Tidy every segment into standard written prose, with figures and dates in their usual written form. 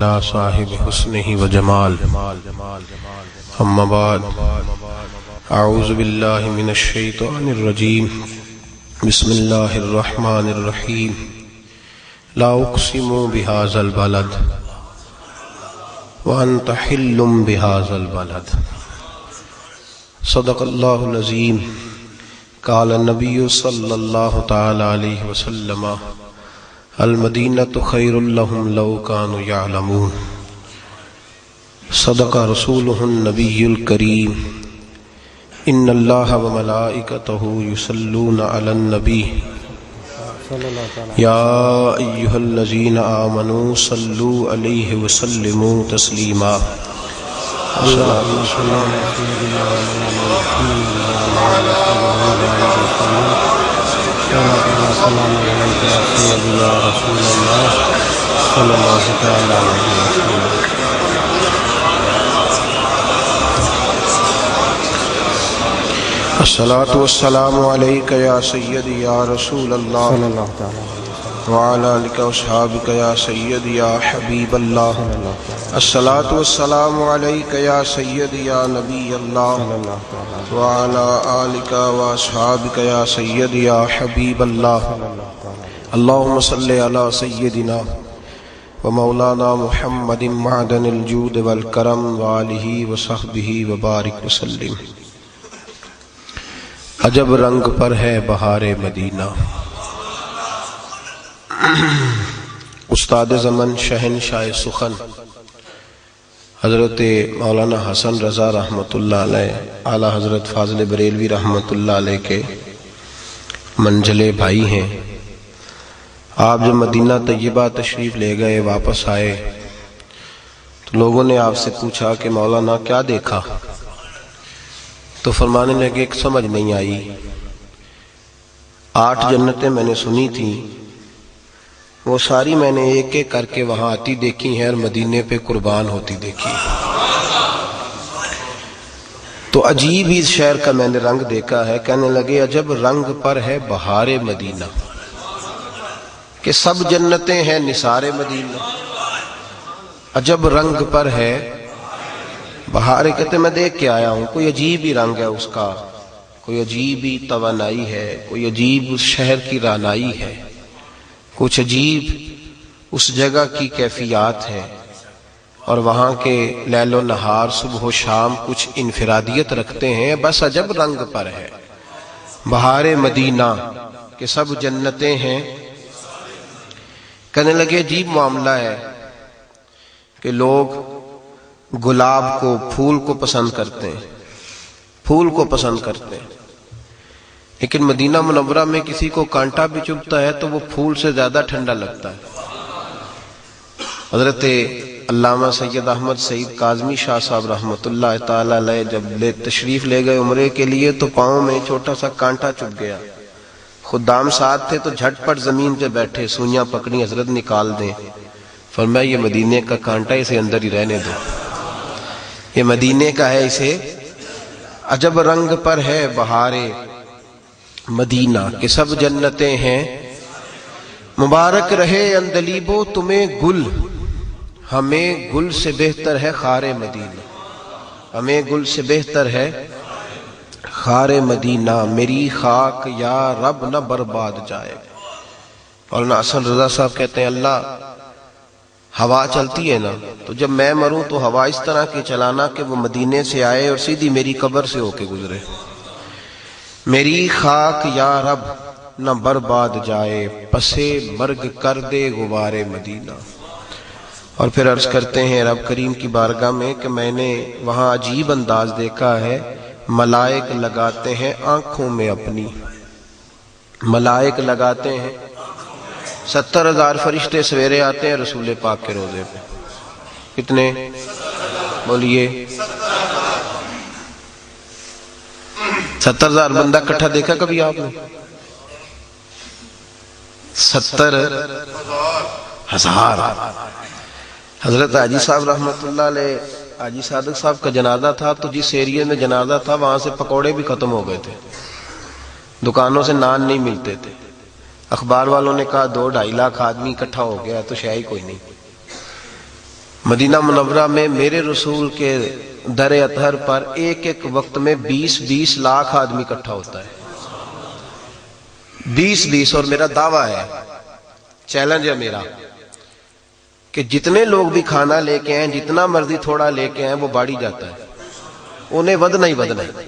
لا صاحب حسنه وجمال اما بعد اعوذ باللہ من الشیطان الرجیم بسم اللہ الرحمن الرحیم لا اقسم بهذا البلد وانت حل بهذا البلد صدق اللہ العظیم قال النبی صلی اللہ تعالی علیہ وسلم المدینۃ خیر لہم لو کانوا یعلمون صدق رسولہ النبی الکریم ان اللہ وملائکتہ یصلون علی النبی یا ایہا الذین آمنوا صلوا علیہ وسلموا تسلیما الصلاة والسلام علیکہ یا سیدی یا رسول اللہ وعلی آلک واصحابک یا سیدی یا حبیب اللہ الصلاة والسلام علیکہ یا سیدی یا نبی اللہ وعلی آلک واصحابک یا سیدی یا حبیب اللہ اللہم صلی علی سیدنا ومولانا محمد معدن الجود والکرم وآلہ وصحبہ وبارک وسلم عجب رنگ پر ہے بہار مدینہ۔ استاد زمن شہنشاہ سخن حضرت مولانا حسن رضا رحمۃ اللہ علیہ، اعلیٰ حضرت فاضل بریلوی رحمۃ اللہ علیہ کے منجلے بھائی ہیں۔ آپ جب مدینہ طیبہ تشریف لے گئے، واپس آئے تو لوگوں نے آپ سے پوچھا کہ مولانا کیا دیکھا؟ تو فرمانے لگے ایک سمجھ نہیں آئی، 8 جنتیں میں نے سنی تھیں، وہ ساری میں نے ایک ایک کر کے وہاں آتی دیکھی ہیں اور مدینے پہ قربان ہوتی دیکھی۔ تو عجیب ہی اس شہر کا میں نے رنگ دیکھا ہے۔ کہنے لگے عجب رنگ پر ہے بہار مدینہ، کہ سب جنتیں ہیں نثار مدینہ، عجب رنگ پر ہے بہار۔ کہتے میں دیکھ کے آیا ہوں، کوئی عجیب ہی رنگ ہے اس کا، کوئی عجیب ہی توانائی ہے، کوئی عجیب اس شہر کی رانائی ہے، کچھ عجیب اس جگہ کی کیفیات ہے، اور وہاں کے لیل و نہار صبح و شام کچھ انفرادیت رکھتے ہیں۔ بس عجب رنگ پر ہے بہار مدینہ، کہ سب جنتیں ہیں۔ کہنے لگے عجیب معاملہ ہے کہ لوگ گلاب کو، پھول کو پسند کرتے ہیں، پھول کو پسند کرتے ہیں، لیکن مدینہ منورہ میں کسی کو کانٹا بھی چبھتا ہے تو وہ پھول سے زیادہ ٹھنڈا لگتا ہے۔ حضرت علامہ سید احمد سعید کاظمی شاہ صاحب رحمۃ اللہ تعالی علیہ جب تشریف لے گئے عمرے کے لیے تو پاؤں میں چھوٹا سا کانٹا چبھ گیا۔ خدام ساتھ تھے تو جھٹ پٹ زمین پہ بیٹھے، سوئیاں پکڑی، حضرت نکال دیں۔ فرمایا یہ مدینے کا کانٹا، اسے اندر ہی رہنے دو، یہ مدینے کا ہے، اسے۔ عجب رنگ پر ہے بہار مدینہ، کہ سب جنتیں ہیں۔ مبارک رہے اندلیبو تمہیں گل، ہمیں گل سے بہتر ہے خار مدینہ، ہمیں گل سے بہتر ہے خار مدینہ۔ میری خاک یا رب نہ برباد جائے۔ مولانا حسن رضا صاحب کہتے ہیں اللہ ہوا چلتی ہے نا، تو جب میں مروں تو ہوا اس طرح کی چلانا کہ وہ مدینے سے آئے اور سیدھی میری قبر سے ہو کے گزرے۔ میری خاک یا رب نہ برباد جائے، پسے مرگ کر دے غبار مدینہ۔ اور پھر عرض کرتے ہیں رب کریم کی بارگاہ میں کہ میں نے وہاں عجیب انداز دیکھا ہے، ملائک لگاتے ہیں آنکھوں میں اپنی، ملائک لگاتے ہیں، 70,000 فرشتے سویرے آتے ہیں رسول پاک کے روزے پہ۔ کتنے بولیے؟ 70,000 بندہ کٹھا دیکھا کبھی آپ نے؟ 70,000۔ حضرت حاجی صاحب رحمۃ اللہ علیہ، حاجی صادق صاحب کا جنازہ تھا تو جس ایریے میں جنازہ تھا وہاں سے پکوڑے بھی ختم ہو گئے تھے، دکانوں سے نان نہیں ملتے تھے۔ اخبار والوں نے کہا 2-2.5 لاکھ آدمی اکٹھا ہو گیا تو شے ہی کوئی نہیں۔ مدینہ منورہ میں میرے رسول کے در اطہر پر ایک ایک وقت میں 20-20 لاکھ آدمی اکٹھا ہوتا ہے، 20-20۔ اور میرا دعویٰ ہے، چیلنج ہے میرا، کہ جتنے لوگ بھی کھانا لے کے آئیں، جتنا مرضی تھوڑا لے کے آئیں، وہ باڑی جاتا ہے، انہیں ودنا ہی ودنا ہے،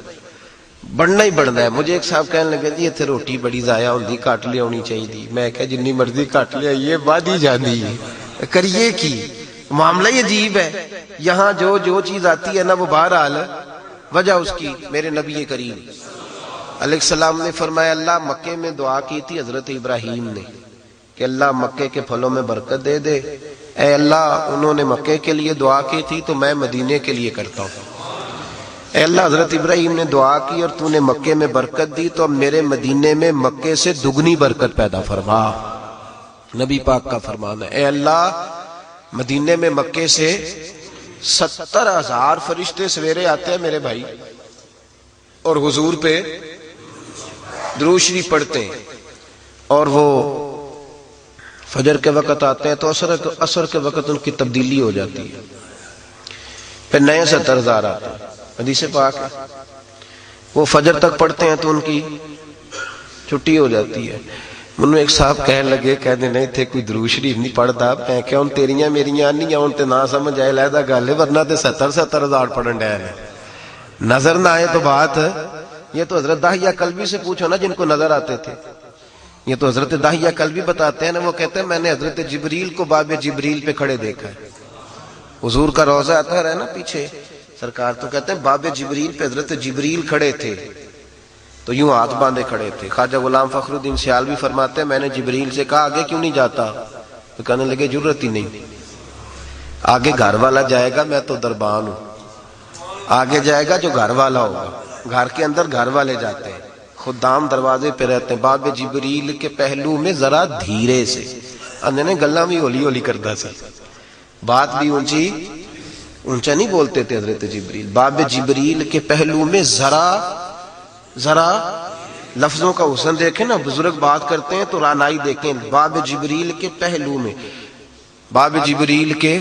بڑھنا ہی بڑھنا ہے۔ مجھے ایک صاحب کہنے لگے جی اتنے روٹی بڑی ضائع ہوندی، کٹ لیا ہونی چاہیے دی۔ میں کہا جنی مرضی کٹ لیا، یہ وادی جاندی ہے، کریے کی؟ معاملہ ہی عجیب ہے۔ یہاں جو چیز آتی ہے نا، وہ بہرحال وجہ اس کی میرے نبی کریم علیہ السلام نے فرمایا، اللہ مکے میں دعا کی تھی حضرت ابراہیم نے کہ اللہ مکے کے پھلوں میں برکت دے دے۔ اے اللہ، انہوں نے مکے کے لیے دعا کی تھی تو میں مدینے کے لیے کرتا ہوں۔ اے اللہ، حضرت ابراہیم نے دعا کی اور تو نے مکے میں برکت دی، تو اب میرے مدینے میں مکے سے دگنی برکت پیدا فرما۔ نبی پاک کا فرمان ہے، اے اللہ، مدینے میں مکے سے 70,000 فرشتے سویرے آتے ہیں میرے بھائی، اور حضور پہ درود شریف پڑھتے ہیں، اور وہ فجر کے وقت آتے ہیں تو عصر کے وقت ان کی تبدیلی ہو جاتی ہے، پھر نئے 70,000 آتے ہیں۔ حدیث پاک ہے، وہ فجر تک پڑھتے ہیں تو ان کی چھٹی ہو جاتی ہے۔ منو ایک صاحب کہنے لگے، کہنے نہیں تھے کوئی درود شریف نہیں پڑھتا۔ میں کہ ان تیریاں میریاں نہیں آن تے نہ سمجھ آئے لہذا گل ہے، ورنہ تے 70,000 پڑھن ڈے ہیں۔ نظر نہ آئے تو بات، یہ تو حضرت داہیہ کلبی سے پوچھو نا جن کو نظر آتے تھے، یہ تو حضرت داہیہ کلبی بتاتے ہیں نا، وہ کہتے ہیں میں نے حضرت جبریل کو باب جبریل پہ کھڑے دیکھا ہے۔ حضور کا روضہ آتا ہے نا پیچھے، سرکار تو کہتے ہیں باب جبریل پہ حضرت جبریل کھڑے تھے تو یوں ہاتھ باندھے کھڑے تھے۔ خواجہ غلام فخر الدین سیالوی فرماتے ہیں میں نے جبریل سے کہا آگے کیوں نہیں جاتا؟ تو کہنے لگے ضرورت ہی نہیں، آگے گھر والا جائے گا، میں تو دربان ہوں، آگے جائے گا جو گھر والا ہوگا۔ گھر کے اندر گھر والے جاتے ہیں، خدام دروازے پہ رہتے ہیں۔ باب جبریل کے پہلو میں ذرا دھیرے سے، انہیں گلاں بھی ہولی ہولی کرتا سی، بات بھی اونچا نہیں بولتے تھے حضرت جبریل۔ باب جبریل کے پہلو میں ذرا لفظوں کا حسن دیکھیں نا، بزرگ بات کرتے ہیں تو رانائی دیکھیں۔ باب جبریل کے پہلو میں، باب جبریل کے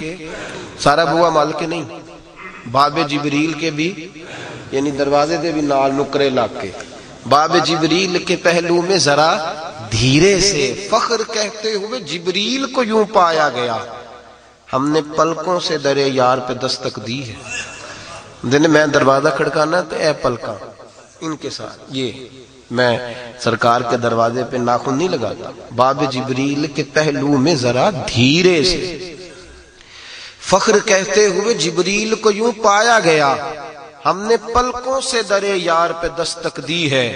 سارا بوا مال کے نہیں، باب جبریل کے بھی، یعنی دروازے دے بھی نال نکرے لاگ کے، باب جبریل کے پہلو میں ذرا دھیرے سے فخر کہتے ہوئے جبریل کو یوں پایا گیا، ہم نے پلکوں سے در یار پہ دستک دی ہے۔ دن میں دروازہ کھڑکانا تو اے پلکاں ان کے ساتھ، یہ میں سرکار کے دروازے پہ ناخن نہیں لگاتا۔ باب جبریل کے پہلو میں ذرا دھیرے سے فخر کہتے ہوئے جبریل کو یوں پایا گیا، ہم نے پلکوں سے در یار پہ دستک دی ہے،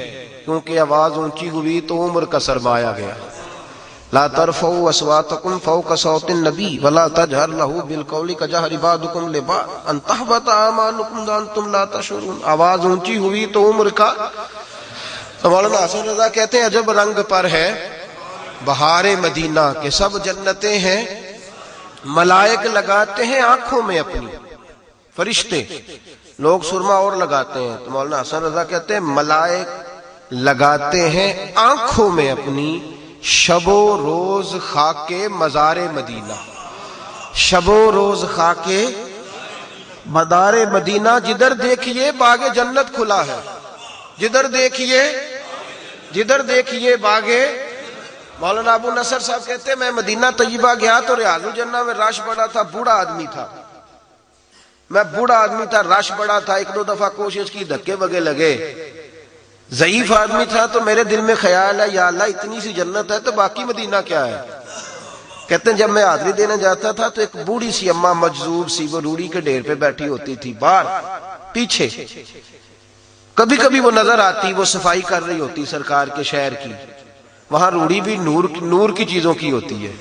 کیونکہ آواز اونچی ہوئی تو عمر کا سرمایا گیا۔ لا ترفعوا اصواتکم فوق صوت النبی ولا تجہر لہ بالقول کجہر بعضکم لبعض ان تحبط اعمالکم وانتم لا تشعرون۔ آواز اونچی ہوئی تو عمر کا، تو مولانا حسن رضا کہتے ہیں عجب رنگ پر ہے بہار مدینہ کہ سب جنتیں ہیں، ملائک لگاتے ہیں آنکھوں میں اپنی، فرشتے، لوگ سرما اور لگاتے ہیں، تو مولانا حسن رضا کہتے ہیں ملائک لگاتے ہیں آنکھوں میں اپنی، شب و روز خاک مزار مدینہ، شب و روز خاک مدار مدینہ، جدھر دیکھیے باغ جنت کھلا ہے، جدھر دیکھیے باغ۔ مولانا ابو نصر صاحب کہتے ہیں میں مدینہ طیبہ گیا تو ریاض الجنہ میں رش بڑا تھا، بوڑھا آدمی تھا، میں بوڑھا آدمی تھا، رش بڑا تھا، ایک دو دفعہ کوشش کی، دھکے وگے لگے، ضعیف آدمی تھا، تو میرے دل میں خیال ہے یا اللہ اتنی سی جنت ہے تو باقی مدینہ کیا ہے؟ کہتے ہیں جب میں حاضری دینے جاتا تھا تو ایک بوڑھی سی اماں مجذوب سی، وہ روڑی کے ڈھیر پہ بیٹھی ہوتی تھی، باہر پیچھے، کبھی کبھی وہ نظر آتی، وہ صفائی کر رہی ہوتی سرکار کے شہر کی، وہاں روڑی بھی نور کی چیزوں کی ہوتی ہے،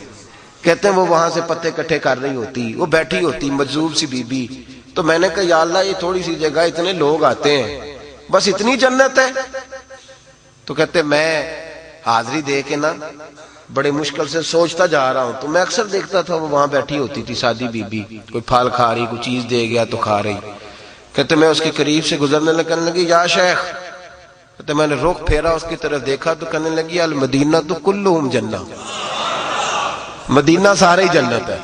کہتے ہیں وہ وہاں سے پتے کٹھے کر رہی ہوتی، وہ بیٹھی ہوتی مجذوب سی بی بی، تو میں نے کہا یا اللہ یہ تھوڑی سی جگہ اتنے لوگ آتے ہیں، بس اتنی جنت ہے؟ تو کہتے میں حاضری دے کے نا بڑے مشکل سے سوچتا جا رہا ہوں، تو میں اکثر دیکھتا تھا وہ وہاں بیٹھی ہوتی تھی سادی بی بی، کوئی پھل کھا رہی، کوئی چیز دے گیا تو کھا رہی، کہتے میں اس کے قریب سے گزرنے لگی، یا شیخ، کہتے میں نے رخ پھیرا اس کی طرف دیکھا تو کہنے لگی المدینہ تو کلہم جنہ، مدینہ سارے ہی جنت ہے،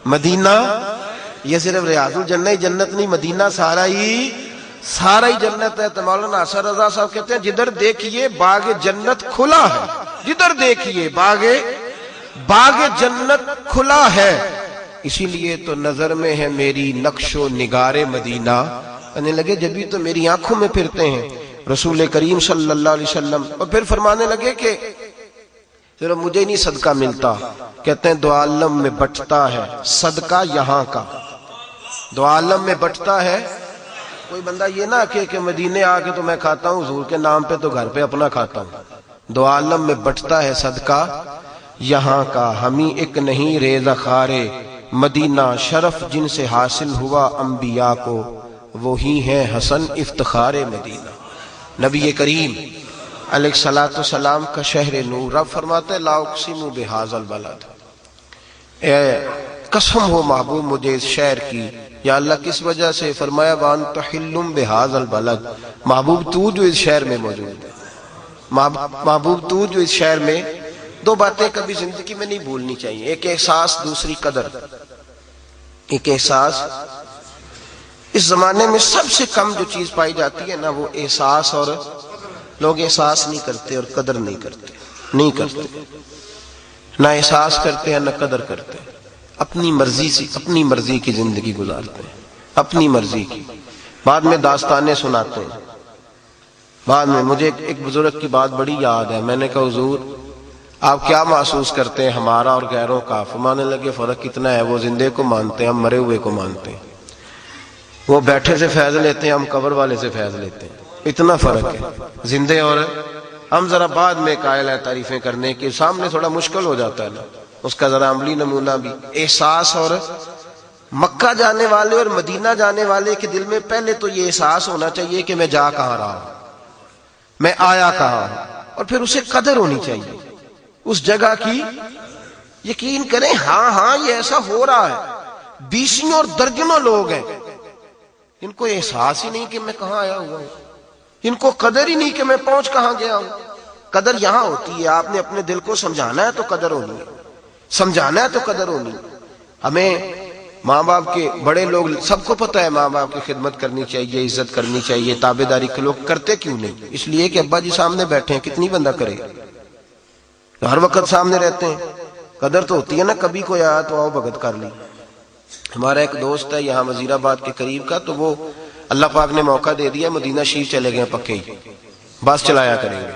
مدینہ یہ صرف ریاض الجنہ ہی جنت نہیں، مدینہ سارا ہی جنت ہے۔ تو مولانا ناصر رضا صاحب کہتے ہیں جدھر دیکھیے باغ جنت کھلا ہے، جدھر دیکھیے باغ جنت کھلا ہے، اسی لیے تو نظر میں ہے میری نقش و نگار مدینہ۔ کہنے لگے جبھی تو میری آنکھوں میں پھرتے ہیں رسول کریم صلی اللہ علیہ وسلم۔ اور پھر فرمانے لگے کہ صرف مجھے نہیں صدقہ ملتا، کہتے ہیں دو عالم میں بٹتا ہے صدقہ یہاں کا، دو عالم میں بٹتا ہے۔ کوئی بندہ یہ نہ کہ مدینے آ کے تو میں کھاتا ہوں حضور کے نام پہ، تو گھر پہ اپنا کھاتا ہوں۔ دو عالم میں بٹتا ہے صدقہ یہاں کا، ہمیں ایک نہیں ریزہ خارے مدینہ، شرف جن سے حاصل ہوا انبیاء کو، وہی ہیں حسن افتخار مدینہ۔ نبی کریم علیہ الصلوۃ والسلام کا شہر نور۔ رب فرماتا ہے لا اقسم بہذا البلد، اے قسم ہو محبوب مجھے اس شہر کی۔ یا اللہ کس وجہ سے؟ فرمایا وانت حل بہذا البلد، محبوب تو جو اس شہر میں موجود ہے، محبوب تو جو اس شہر میں۔ دو باتیں کبھی زندگی میں نہیں بھولنی چاہیے، ایک احساس، دوسری قدر۔ ایک احساس، اس زمانے میں سب سے کم جو چیز پائی جاتی ہے نا وہ احساس، اور لوگ احساس نہیں کرتے اور قدر نہیں کرتے، نہ احساس کرتے ہیں نہ قدر کرتے ہیں، اپنی مرضی سے اپنی مرضی کی زندگی گزارتے ہیں، اپنی مرضی کی۔ بعد میں داستانیں سناتے ہیں۔ بعد میں مجھے ایک بزرگ کی بات بڑی یاد ہے، میں نے کہا حضور آپ کیا محسوس کرتے ہیں ہمارا اور غیروں کا؟ فرمانے لگے فرق کتنا ہے، وہ زندے کو مانتے ہیں، ہم مرے ہوئے کو مانتے ہیں، وہ بیٹھے سے فیض لیتے ہیں، ہم قبر والے سے فیض لیتے ہیں، اتنا فرق ہے زندے اور ہم۔ ذرا بعد میں قائل ہے تعریفیں کرنے کے، سامنے تھوڑا مشکل ہو جاتا ہے نا، اس کا ذرا عملی نمونہ بھی۔ احساس، اور مکہ جانے والے اور مدینہ جانے والے کے دل میں پہلے تو یہ احساس ہونا چاہیے کہ میں جا کہاں رہا ہوں، میں آیا کہاں ہوں، اور پھر اسے قدر ہونی چاہیے اس جگہ کی۔ یقین کریں ہاں یہ ایسا ہو رہا ہے، بیسوں اور درجنوں لوگ ہیں ان کو احساس ہی نہیں کہ میں کہاں آیا ہوا ہوں، ان کو قدر ہی نہیں کہ میں پہنچ کہاں گیا ہوں۔ قدر یہاں ہوتی ہے، آپ نے اپنے دل کو سمجھانا ہے تو قدر ہونی ہے، سمجھانا ہے تو قدر ہونی ہے۔ ہمیں ماں باپ کے بڑے لوگ سب کو پتہ ہے ماں باپ کی خدمت کرنی چاہیے، عزت کرنی چاہیے، تابعداری کے لوگ کرتے کیوں نہیں؟ اس لیے کہ ابا جی سامنے بیٹھے ہیں، کتنی بندہ کرے، ہر وقت سامنے رہتے ہیں۔ قدر تو ہوتی ہے نا، کبھی کوئی آیا تو آؤ بھگت کر لی۔ ہمارا ایک دوست ہے یہاں وزیر آباد کے قریب کا، تو وہ اللہ پاک نے موقع دے دیا، مدینہ شریف چلے گئے پکے ہی، بس چلایا کریں گے،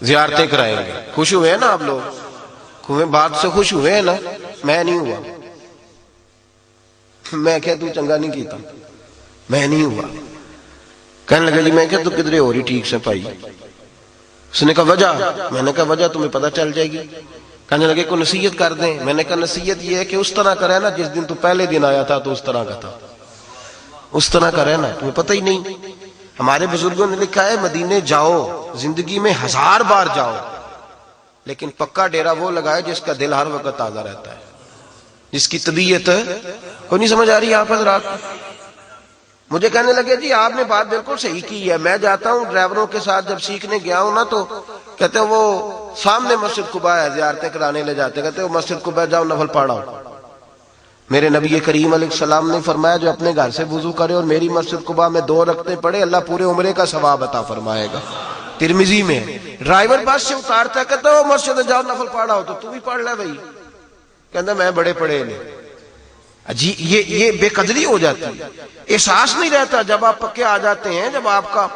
زیارتیں کرائیں گے۔ خوش ہوئے ہیں نا آپ لوگ؟ بات سے خوش ہوئے ہیں نا؟ میں نہیں ہوا، میں کہ تو چنگا نہیں کیتا، میں نہیں ہوا۔ کہنے لگا جی میں کہ تو کدھرے ہو رہی ٹھیک سے پائی؟ اس نے کہا وجہ؟ میں نے کہا وجہ تمہیں پتہ چل جائے گی۔ کہنے لگے کوئی نصیحت کر دیں۔ میں نے کہا نصیحت یہ ہے کہ اس طرح کا رہنا جس دن تو پہلے دن آیا تھا تو اس طرح کا تھا، اس طرح کا رہنا، تمہیں پتہ ہی نہیں۔ ہمارے بزرگوں نے لکھا ہے مدینے جاؤ، زندگی میں 1000 بار جاؤ، لیکن پکا ڈیرا وہ لگائے جس کا دل ہر وقت تازہ رہتا ہے، جس کی طبیعت کوئی نہیں سمجھ آ رہی آپ حضرات؟ مجھے کہنے لگے جی آپ نے بات بالکل صحیح کی ہے، میں جاتا ہوں ڈرائیوروں کے ساتھ جب سیکھنے گیا ہوں نا، تو کہتے ہیں وہ سامنے مسجد قباء ہے، زیارتیں کرانے لے جاتے، کہتے ہیں وہ مسجد قباء جاؤ نفل پڑھاؤ۔ میرے نبی کریم علیہ السلام نے فرمایا جو اپنے گھر سے وضو کرے اور میری مسجد قباء میں 2 رکعتیں پڑھے، اللہ پورے عمرے کا ثواب عطا فرمائے گا۔ ترمذی میں ڈرائیور بس سے اتارتا ہے، کہتا ہے وہ مسجد جاؤ نفل پڑھاؤ، تو بھی پڑھ لے بھائی، کہتا میں بڑے پڑھے نہیں۔ جی یہ بے قدری ہو جاتی ہے، احساس نہیں رہتا جب آپ پکے آ جاتے ہیں۔ جب آپ کا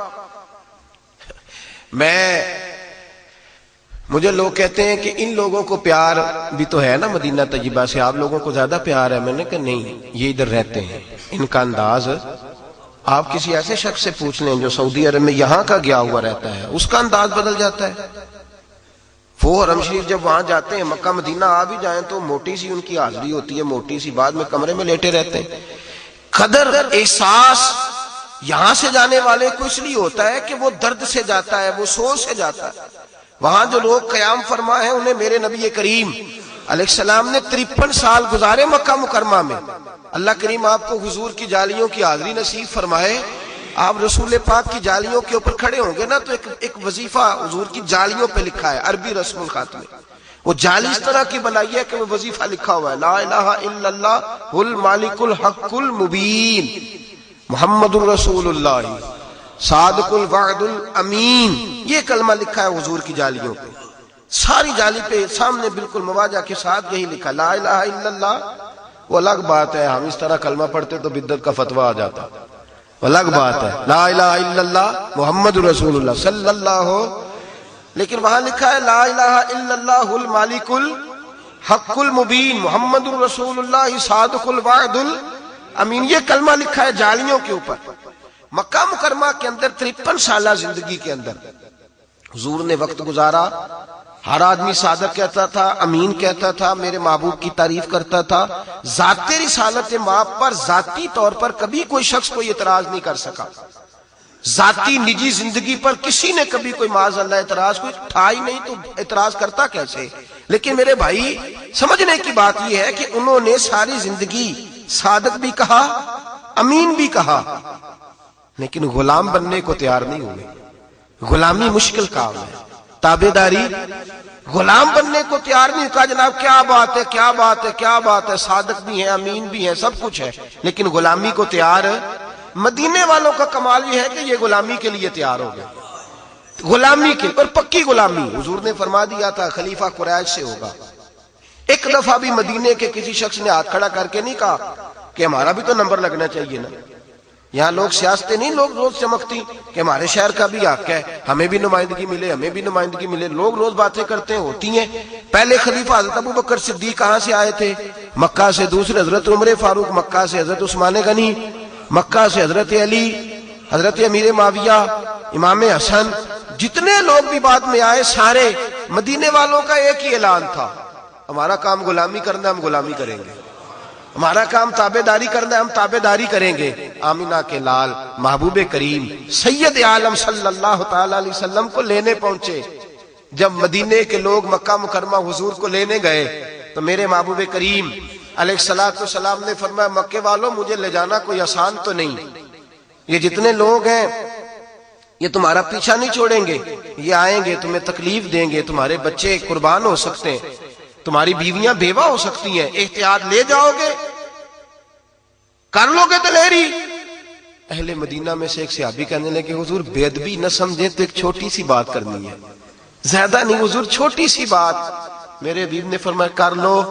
مجھے لوگ کہتے ہیں کہ ان لوگوں کو پیار بھی تو ہے نا مدینہ طیبہ سے، آپ لوگوں کو زیادہ پیار ہے۔ میں نے کہا نہیں، یہ ادھر رہتے ہیں، ان کا انداز آپ کسی ایسے شخص سے پوچھ لیں جو سعودی عرب میں یہاں کا گیا ہوا رہتا ہے، اس کا انداز بدل جاتا ہے۔ وہ حرم شریف جب وہاں جاتے ہیں، مکہ مدینہ آ بھی جائیں تو موٹی سی ان کی حاضری ہوتی ہے، موٹی سی، بعد میں کمرے میں لیٹے رہتے ہیں۔ قدر احساس یہاں سے جانے والے کو اس لیے ہوتا ہے کہ وہ درد سے جاتا ہے، وہ سوز سے جاتا ہے۔ وہاں جو لوگ قیام فرما ہیں انہیں میرے نبی کریم علیہ السلام نے 53 سال گزارے مکہ مکرمہ میں۔ اللہ کریم آپ کو حضور کی جالیوں کی حاضری نصیب فرمائے۔ آپ رسول پاک کی جالیوں کے اوپر کھڑے ہوں گے نا تو ایک وظیفہ حضور کی جالیوں پہ لکھا ہے، عربی رسم الخط میں، وہ جال اس طرح کی بنائی ہے کہ وہ وظیفہ لکھا ہوا ہے لا الہ الا اللہ المالک الحق المبین محمد الرسول اللہ صادق الوعد الامین، یہ کلمہ لکھا ہے حضور کی جالیوں پہ، ساری جالی پہ سامنے بالکل مواجہ کے ساتھ یہی لکھا لا الہ الا اللہ۔ وہ الگ بات ہے ہم اس طرح کلمہ پڑھتے تو بدعت کا فتویٰ آ جاتا، الگ بات ہے لا الہ الا اللہ محمد رسول اللہ صلی اللہ، لیکن وہاں لکھا ہے لا الہ الا اللہ المالک الحق المبین محمد الرسول اللہ صادق الوعد الامین، یہ کلمہ لکھا ہے جالیوں کے اوپر۔ مکہ مکرمہ کے اندر 53 سالہ زندگی کے اندر حضور نے وقت گزارا، ہر آدمی صادق کہتا تھا، امین کہتا تھا، میرے محبوب کی تعریف کرتا تھا، ذات رسالت ماں پر ذاتی طور پر کبھی کوئی شخص کوئی اعتراض نہیں کر سکا، ذاتی نجی زندگی پر کسی نے کبھی کوئی معاذ اللہ اعتراض کوئی تھا ہی نہیں، تو اعتراض کرتا کیسے؟ لیکن میرے بھائی سمجھنے کی بات یہ ہے کہ انہوں نے ساری زندگی صادق بھی کہا، امین بھی کہا، لیکن غلام بننے کو تیار نہیں ہوئے۔ غلامی مشکل کام ہے، تابعداری، غلام بننے کو تیار نہیں، کہا جناب کیا بات ہے کیا بات ہے کیا بات ہے، صادق بھی ہے امین بھی ہے سب کچھ ہے، لیکن غلامی کو تیار۔ مدینے والوں کا کمال یہ ہے کہ یہ غلامی کے لیے تیار ہو گئے، غلامی کے اور پکی غلامی۔ حضور نے فرما دیا تھا خلیفہ قریش سے ہوگا، ایک دفعہ بھی مدینے کے کسی شخص نے ہاتھ کھڑا کر کے نہیں کہا کہ ہمارا بھی تو نمبر لگنا چاہیے نا، یہاں لوگ سیاستیں نہیں لوگ روز چمکتی کہ ہمارے شہر کا بھی حق ہے، ہمیں بھی نمائندگی ملے ہمیں بھی نمائندگی ملے، لوگ روز باتیں کرتے ہیں ہوتی ہیں۔ پہلے خلیفہ حضرت ابو بکر صدیق کہاں سے آئے تھے؟ مکہ سے، دوسرے حضرت عمر فاروق مکہ سے، حضرت عثمان غنی مکہ سے، حضرت علی، حضرت امیر معاویہ، امام حسن، جتنے لوگ بھی بعد میں آئے سارے مدینے والوں کا ایک ہی اعلان تھا، ہمارا کام غلامی کرنا ہم غلامی کریں گے، ہمارا کام تابعداری کرنا ہے ہم تابعداری کریں گے۔ آمینہ کے لال محبوب کریم سید عالم صلی اللہ تعالی علیہ وسلم کو لینے پہنچے، جب مدینے کے لوگ مکہ مکرمہ حضور کو لینے گئے تو میرے محبوب کریم علیہ الصلوۃ والسلام نے فرمایا مکے والوں مجھے لے جانا کوئی آسان تو نہیں، یہ جتنے لوگ ہیں یہ تمہارا پیچھا نہیں چھوڑیں گے، یہ آئیں گے تمہیں تکلیف دیں گے، تمہارے بچے قربان ہو سکتے ہیں، تمہاری بیویاں بیوہ ہو سکتی ہیں، احتیاط لے جاؤ گے کر لو گے دلیری۔ اہل مدینہ میں سے ایک صحابی کہنے لگے حضور بے ادبی نہ سمجھیں تو ایک چھوٹی سی بات کرنی ہے، زیادہ نہیں حضور چھوٹی سی بات۔ میرے حبیب نے فرمایا کر لو،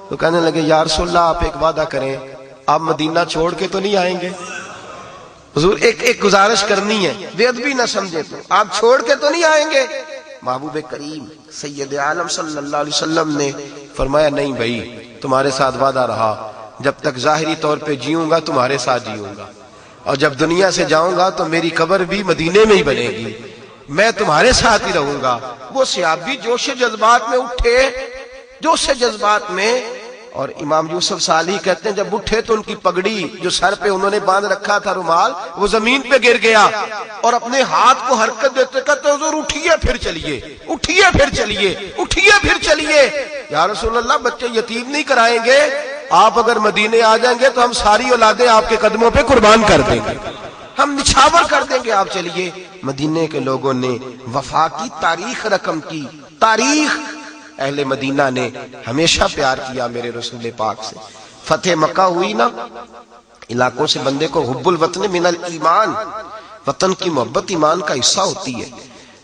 تو کہنے لگے یا رسول اللہ آپ ایک وعدہ کریں، آپ مدینہ چھوڑ کے تو نہیں آئیں گے؟ حضور ایک گزارش کرنی ہے، بے ادبی نہ سمجھے تو آپ چھوڑ کے تو نہیں آئیں گے؟ محبوب کریم سید عالم صلی اللہ علیہ وسلم نے فرمایا نہیں بھائی تمہارے ساتھ وعدہ رہا، جب تک ظاہری طور پہ جیوں گا تمہارے ساتھ جیوں گا، اور جب دنیا سے جاؤں گا تو میری قبر بھی مدینے میں ہی بنے گی، میں تمہارے ساتھ ہی رہوں گا۔ وہ صحابی جوش جذبات میں اٹھے، جوش جذبات میں، اور امام یوسف صالح کہتے ہیں جب اٹھے تو ان کی پگڑی جو سر پہ انہوں نے باندھ رکھا تھا رومال وہ زمین پہ گر گیا، اور اپنے ہاتھ کو حرکت دیتے کہتے حضور اٹھیے پھر چلیے، اٹھیے پھر چلیے، اٹھیے پھر چلیے۔ یا رسول اللہ بچے یتیم نہیں کرائیں گے، آپ اگر مدینے آ جائیں گے تو ہم ساری اولادیں آپ کے قدموں پہ قربان کر دیں گے، ہم نچھاور کر دیں گے، آپ چلیے۔ مدینے کے لوگوں نے وفا کی تاریخ رقم کی، تاریخ اہل مدینہ نے ہمیشہ پیار کیا میرے رسول پاک سے۔ فتح مکہ ہوئی نا، علاقوں سے بندے کو حب الوطن من الایمان، وطن کی محبت ایمان کا حصہ ہوتی ہے۔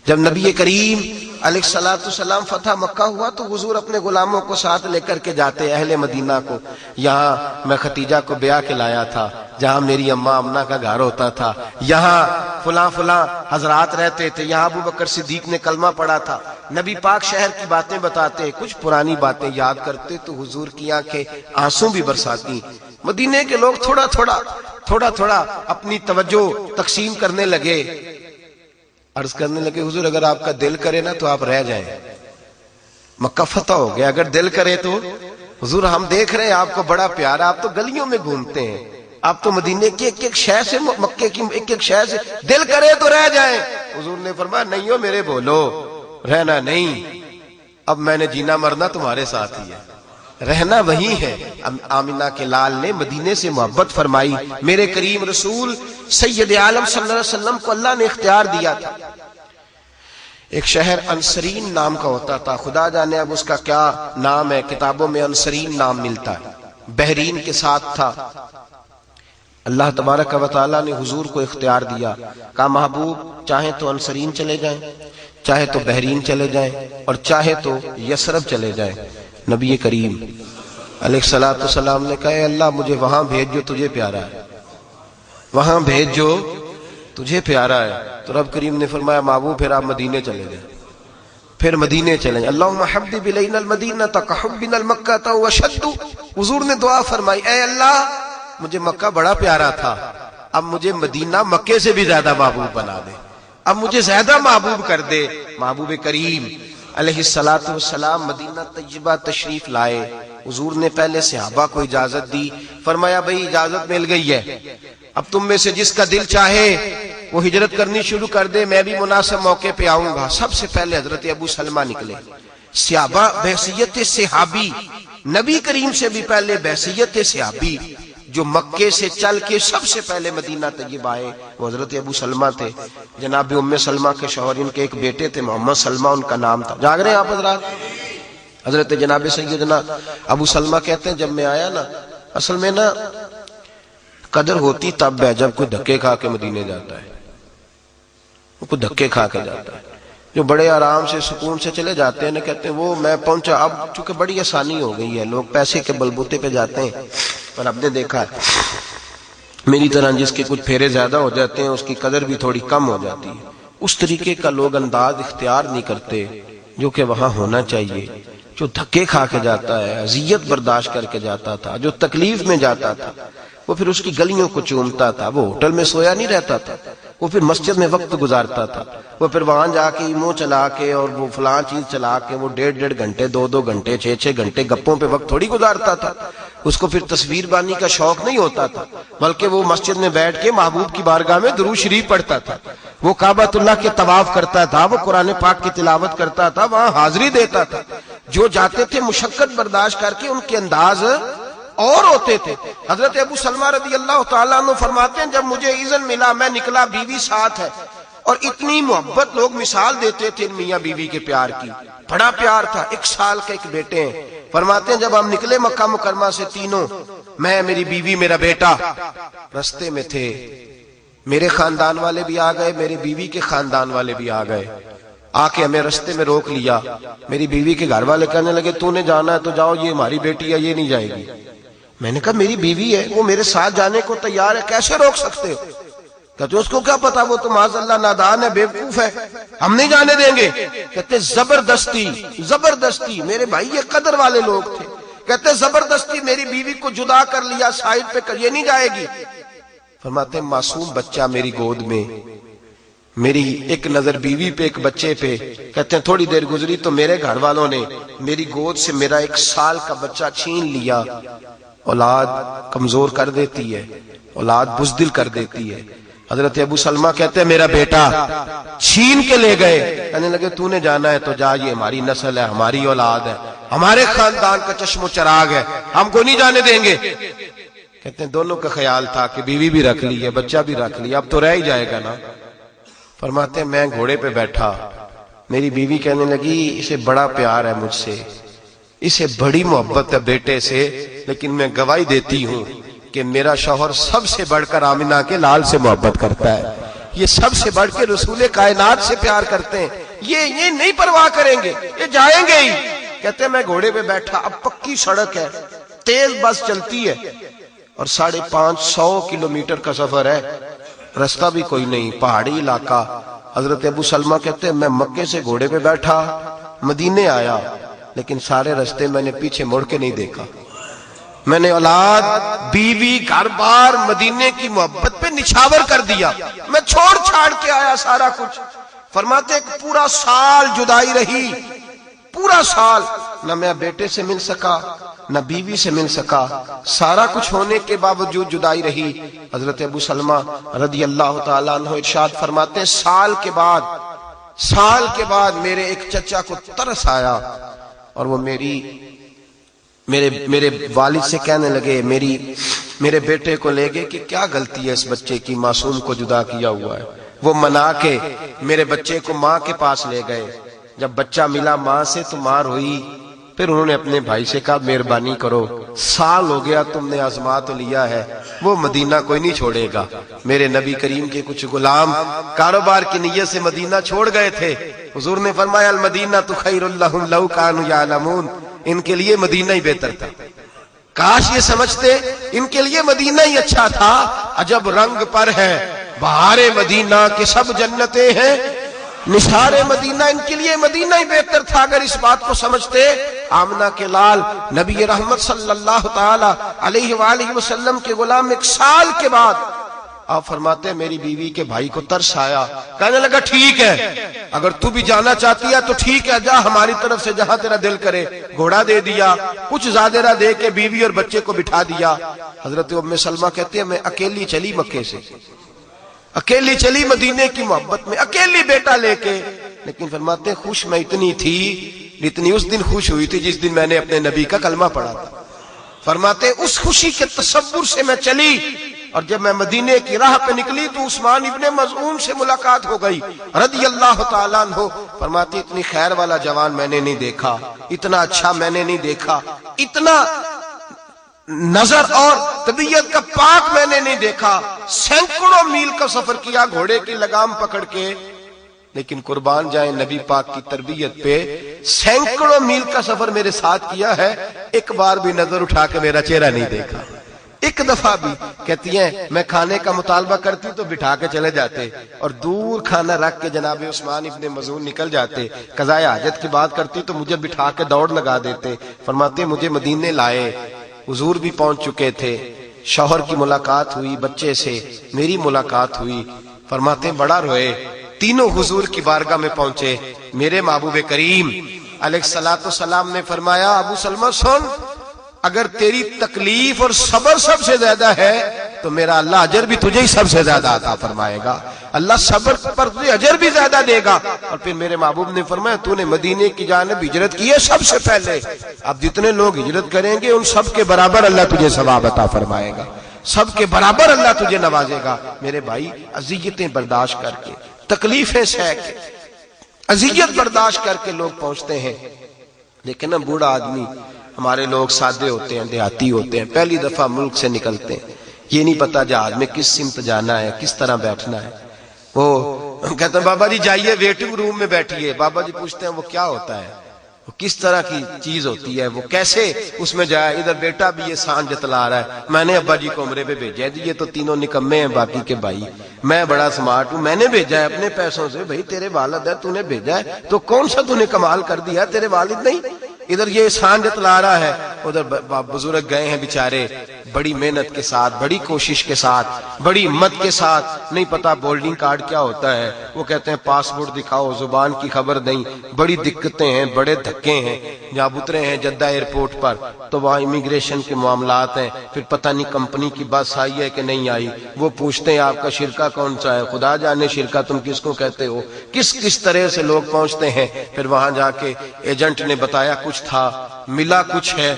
جب نبی کریم علیہ الصلوۃ والسلام فتح مکہ ہوا تو حضور اپنے غلاموں کو ساتھ لے کر کے جاتے اہل مدینہ کو، یہاں میں ختیجہ کو بیاہ کے لایا تھا، جہاں میری اماں امنہ کا گھر ہوتا تھا، یہاں فلاں فلاں حضرات رہتے تھے، یہاں ابو بکر صدیق نے کلمہ پڑھا تھا۔ نبی پاک شہر کی باتیں بتاتے، کچھ پرانی باتیں یاد کرتے تو حضور کی آنکھیں آنسو بھی برساتی۔ مدینے کے لوگ تھوڑا تھوڑا اپنی توجہ تقسیم کرنے لگے، عرض کرنے لگے حضور اگر آپ کا دل کرے نا تو آپ رہ جائیں، مکہ فتح ہو گیا، اگر دل کرے تو حضور ہم دیکھ رہے ہیں آپ کو بڑا پیارا، آپ تو گلیوں میں گھومتے ہیں، آپ تو مدینے کی ایک ایک شہر سے، مکے کی ایک ایک شہر سے، دل کرے تو رہ جائیں۔ حضور نے فرمایا نہیں ہو میرے بولو، رہنا نہیں، اب میں نے جینا مرنا تمہارے ساتھ ہی ہے، رہنا وہی ہے۔ آمینہ کے لال نے مدینے سے محبت فرمائی۔ میرے کریم رسول سید عالم صلی اللہ علیہ وسلم کو اللہ نے اختیار دیا تھا، ایک شہر انصرین نام کا ہوتا تھا، خدا جانے اب اس کا کیا نام ہے، کتابوں میں انصرین نام ملتا ہے، بحرین کے ساتھ تھا۔ اللہ تبارک و تعالیٰ نے حضور کو اختیار دیا، کہا محبوب چاہیں تو انصرین چلے جائیں، چاہے تو بحرین چلے جائیں، اور چاہے تو یثرب چلے جائیں۔ نبی کریم علیہ السلام نے کہا اے اللہ مجھے وہاں بھیج جو تجھے پیارا ہے، وہاں بھیج جو تجھے پیارا ہے۔ تو رب کریم نے فرمایا محبوب پھر آپ مدینے چلے جائیں، پھر مدینے چلے جائیں۔ اللہم حبب الینا المدینہ کحبنا المکہ واشد۔ حضور نے دعا فرمائی اے اللہ مجھے مکہ بڑا پیارا تھا، اب مجھے مدینہ مکے سے بھی زیادہ محبوب بنا دے، اب مجھے زیادہ محبوب کر دے۔ محبوب کریم علیہ السلام مدینہ طیبہ تشریف لائے۔ حضور نے پہلے صحابہ کو اجازت دی، فرمایا بھئی اجازت مل گئی ہے، اب تم میں سے جس کا دل چاہے وہ ہجرت کرنی شروع کر دے، میں بھی مناسب موقع پہ آؤں گا۔ سب سے پہلے حضرت ابو سلمہ نکلے، صحابہ بحیثیت صحابی، نبی کریم سے بھی پہلے بحیثیت صحابی جو مکے سے چل کے سب سے پہلے مدینہ طیبہ آئے وہ حضرت ابو سلمہ تھے، جناب ام سلمہ کے شوہر، ان کے ایک بیٹے تھے محمد سلمہ ان کا نام تھا۔ جاگ رہے ہیں آپ حضرات؟ حضرت جناب سیدنا ابو سلمہ کہتے ہیں جب میں آیا نا، اصل میں نا قدر ہوتی تب ہے جب کوئی دھکے کھا کے مدینے جاتا ہے، کوئی دھکے کھا کے جاتا ہے۔ جو بڑے آرام سے سکون سے چلے جاتے ہیں نا، کہتے ہیں وہ میں پہنچا، اب چونکہ بڑی آسانی ہو گئی ہے، لوگ پیسے کے بلبوتے پہ جاتے ہیں، پر اب نے دیکھا ہے میری طرح جس کے کچھ پھیرے زیادہ ہو جاتے ہیں اس کی قدر بھی تھوڑی کم ہو جاتی ہے۔ اس طریقے کا لوگ انداز اختیار نہیں کرتے جو کہ وہاں ہونا چاہیے۔ جو دھکے کھا کے جاتا ہے، اذیت برداشت کر کے جاتا تھا، جو تکلیف میں جاتا تھا، وہ پھر اس کی گلیوں کو چومتا تھا، وہ ہوٹل میں سویا نہیں رہتا تھا، وہ پھر مسجد میں وقت گزارتا تھا، وہ پھر وہاں جا کے ایمو چلا کے اور وہ فلاں چیز چلا کے وہ 1.5 گھنٹے 2 گھنٹے 6 گھنٹے گپوں پہ وقت تھوڑی گزارتا تھا۔ اس کو پھر تصویر بانی کا شوق نہیں ہوتا تھا، بلکہ وہ مسجد میں بیٹھ کے محبوب کی بارگاہ میں درود شریف پڑھتا تھا، وہ کعبۃ اللہ کے طواف کرتا تھا، وہ قرآن پاک کی تلاوت کرتا تھا، وہاں حاضری دیتا تھا۔ جو جاتے تھے مشقت برداشت کر کے ان کے انداز اور ہوتے تھے۔ حضرت ابو سلمہ رضی اللہ تعالیٰ عنہ فرماتے ہیں جب مجھے اذن ملا میں نکلا، بیوی ساتھ ہے، اور اتنی محبت لوگ مثال دیتے تھے میاں بیوی کے پیار کی، بڑا پیار تھا۔ 1 سال کے ایک بیٹے ہیں۔ فرماتے ہیں جب ہم نکلے مکہ مکرمہ سے تینوں، میں، میری بیوی، میرا بیٹا، رستے میں تھے، میرے خاندان والے بھی آ گئے، میری بیوی کے خاندان والے بھی آ گئے، آ کے ہمیں رستے میں روک لیا۔ میری بیوی کے گھر والے کہنے لگے تو نے جانا ہے تو جاؤ، یہ ہماری بیٹی ہے، یہ نہیں جائے گی۔ میں نے کہا میری بیوی ہے، وہ میرے ساتھ جانے کو تیار ہے، کیسے روک سکتے ہو؟ کہتے اس کو کیا پتا، وہ تو معاذ اللہ نادان ہے، بیوقوف ہے، ہم نہیں جانے دیں گے۔ کہتے زبردستی زبردستی، میرے بھائی یہ قدر والے لوگ تھے، کہتے زبردستی میری بیوی کو جدا کر لیا، سائڈ پہ کر، یہ نہیں جائے گی۔ فرماتے ہیں معصوم بچہ میری گود میں، میری ایک نظر بیوی پہ ایک بچے پہ۔ کہتے ہیں تھوڑی دیر گزری تو میرے گھر والوں نے میری گود سے میرا 1 سال کا بچہ چھین لیا۔ اولاد کمزور کر دیتی ہے، اولاد بزدل کر دیتی ہے۔ حضرت ابو سلمہ کہتے ہیں میرا بیٹا چھین کے لے گئے، کہنے لگے تو نے جانا ہے تو جا، یہ ہماری نسل ہے، ہماری اولاد ہے، ہمارے خاندان کا چشم و چراغ ہے، ہم کو نہیں جانے دیں گے۔ کہتے ہیں دونوں کا خیال تھا کہ بیوی بھی رکھ لی ہے، بچہ بھی رکھ لیا، اب تو رہ ہی جائے گا نا۔ فرماتے ہیں میں گھوڑے پہ بیٹھا، میری بیوی کہنے لگی اسے بڑا پیار ہے مجھ سے، اسے بڑی محبت ہے بیٹے سے، لیکن میں گواہی دیتی ہوں کہ میرا شوہر سب سے بڑھ کر آمنہ کے لال سے محبت کرتا ہے، یہ سب سے بڑھ کے رسول کائنات سے پیار کرتے ہیں، یہ نہیں پرواہ کریں گے، یہ جائیں گے ہی۔ کہتے ہیں میں گھوڑے پہ بیٹھا، اب پکی سڑک ہے، تیز بس چلتی ہے، اور 550 کلومیٹر کا سفر ہے، رستہ بھی کوئی نہیں، پہاڑی علاقہ۔ حضرت ابو سلمہ کہتے ہیں میں مکے سے گھوڑے پہ بیٹھا مدینے آیا، لیکن سارے رستے میں نے پیچھے مڑ کے نہیں دیکھا، میں نے اولاد، بیوی، گھر بار، مدینے کی محبت پہ نچھاور کر دیا، میں چھوڑ چھاڑ کے آیا سارا کچھ۔ فرماتے ایک پورا سال جدائی رہی، پورا سال، نہ میں بیٹے سے مل سکا، نہ بیوی سے مل سکا، سارا کچھ ہونے کے باوجود جدائی رہی۔ حضرت ابو سلمہ رضی اللہ تعالیٰ عنہ ارشاد فرماتے ہیں سال کے بعد میرے ایک چچا کو ترس آیا، اور وہ میرے والد سے کہنے لگے، میرے بیٹے کو لے گئے کہ کیا غلطی ہے اس بچے کی، معصوم کو جدا کیا ہوا ہے۔ وہ منا کے میرے بچے کو ماں کے پاس لے گئے. جب بچہ ملا ماں سے تو ماں روئی. پھر انہوں نے اپنے بھائی سے کہا مہربانی کرو، سال ہو گیا تم نے آزما تو لیا ہے، وہ مدینہ کوئی نہیں چھوڑے گا. میرے نبی کریم کے کچھ غلام کاروبار کی نیت سے مدینہ چھوڑ گئے تھے. حضور نے فرمایا المدینہ تو خیر لہم لو کانوا یعلمون، ان کے لیے مدینہ ہی بہتر تھا. کاش یہ سمجھتے ان کے لیے مدینہ ہی اچھا تھا. عجب رنگ پر ہے بہار مدینہ کے سب جنتیں ہیں، نثار مدینہ ان کے لیے مدینہ ہی بہتر تھا. اگر اس بات کو سمجھتے. آمنہ کے لال نبی رحمت صلی اللہ تعالی علیہ وآلہ وسلم کے غلام 1 سال کے بعد آپ فرماتے ہیں میری بیوی کے بھائی کو ترس آیا. کہنے لگا ٹھیک ہے اگر تو بھی جانا چاہتی ہے تو ٹھیک ہے، جا ہماری طرف سے جہاں تیرا دل کرے. گھوڑا دے دیا، کچھ زادرہ دے کے بیوی اور بچے کو بٹھا دیا. حضرت ام سلمہ کہتے ہیں میں اکیلی چلی مکے سے، اکیلی چلی مدینے کی محبت میں، اکیلی بیٹا لے کے. لیکن فرماتے ہیں خوش میں اتنی تھی جتنی اس دن خوش ہوئی تھی جس دن میں نے اپنے نبی کا کلمہ پڑھا تھا. فرماتے ہیں اس خوشی کے تصور سے میں چلی، اور جب میں مدینے کی راہ پہ نکلی تو عثمان ابن مظعون سے ملاقات ہو گئی رضی اللہ تعالیٰ عنہ. فرماتے اتنی خیر والا جوان میں نے نہیں دیکھا، اتنا اچھا میں نے نہیں دیکھا، اتنا نظر اور طبیعت کا پاک میں نے نہیں دیکھا. سینکڑوں میل کا سفر کیا گھوڑے کی لگام پکڑ کے، لیکن قربان جائیں نبی پاک کی تربیت پہ سینکڑوں میل کا سفر میرے ساتھ کیا ہے، ایک بار بھی نظر اٹھا کے میرا چہرہ نہیں دیکھا. ایک دفعہ بھی. کہتی ہیں میں کھانے کا مطالبہ کرتی تو بٹھا کے چلے جاتے، اور دور کھانا رکھ کے جناب عثمان ابن مظعون نکل جاتے. قضائے حاجت کی بات کرتی تو مجھے بٹھا کے دوڑ لگا دیتے. فرماتے مجھے مدینے لائے، حضور بھی پہنچ چکے تھے، شوہر کی ملاقات ہوئی، بچے سے میری ملاقات ہوئی. فرماتے بڑا روئے. تینوں حضور کی بارگاہ میں پہنچے. میرے محبوب کریم علیہ الصلوۃ والسلام نے فرمایا ابو سلمہ سن، اگر تیری تکلیف اور صبر سب سے زیادہ ہے تو میرا اللہ اجر بھی تجھے ہی سب سے زیادہ عطا فرمائے گا. اللہ صبر پر تجھے اجر بھی زیادہ دے گا. اور پھر میرے محبوب نے فرمایا تو نے مدینے کی جانب ہجرت کی ہے سب سے پہلے، اب جتنے لوگ ہجرت کریں گے ان سب کے برابر اللہ تجھے ثواب عطا فرمائے گا، سب کے برابر اللہ تجھے نوازے گا. میرے بھائی اذیتیں برداشت کر کے، تکلیفیں سہ کے، اذیت برداشت کر کے لوگ پہنچتے ہیں. لیکن نا بوڑھا آدمی، ہمارے لوگ سادے ہوتے ہیں، دیہاتی ہوتے ہیں، پہلی دفعہ ملک سے نکلتے ہیں، یہ نہیں پتا جہاز میں کس سمت جانا ہے، کس طرح بیٹھنا ہے. وہ کہتے ہیں بابا جی جائیے ویٹنگ روم میں بیٹھیے. بابا جی پوچھتے ہیں وہ کیا ہوتا ہے، وہ کس طرح کی چیز ہوتی ہے، وہ کیسے اس میں جائے. ادھر بیٹا بھی یہ سان جتلا رہا ہے، میں نے ابا جی کو عمرے پہ بھیجا ہے. یہ تو تینوں نکمے ہیں باقی کے بھائی، میں بڑا سمارٹ ہوں، میں نے بھیجا ہے اپنے پیسوں سے. بھائی تیرے والد ہے، تو نے بھیجا ہے تو کون سا تو نے کمال کر دیا، تیرے والد نہیں. ادھر یہ سان جتلا رہا ہے، ادھر بزرگ گئے ہیں بیچارے بڑی محنت کے ساتھ، بڑی کوشش کے ساتھ، بڑی ہمت کے ساتھ. نہیں پتا بورڈنگ کارڈ کیا ہوتا ہے، وہ کہتے ہیں پاسپورٹ دکھاؤ، زبان کی خبر نہیں، بڑی دقتیں ہیں، بڑے دھکے ہیں. جب اترے ہیں جدہ ایئرپورٹ پر تو وہاں امیگریشن کے معاملات ہیں. پھر پتہ نہیں کمپنی کی بس آئی ہے کہ نہیں آئی، وہ پوچھتے ہیں آپ کا شرکہ کون سا ہے. خدا جانے شرکہ تم کس کو کہتے ہو. کس طرح سے لوگ پہنچتے ہیں. پھر وہاں جا کے ایجنٹ نے بتایا کچھ تھا، ملا کچھ ہے.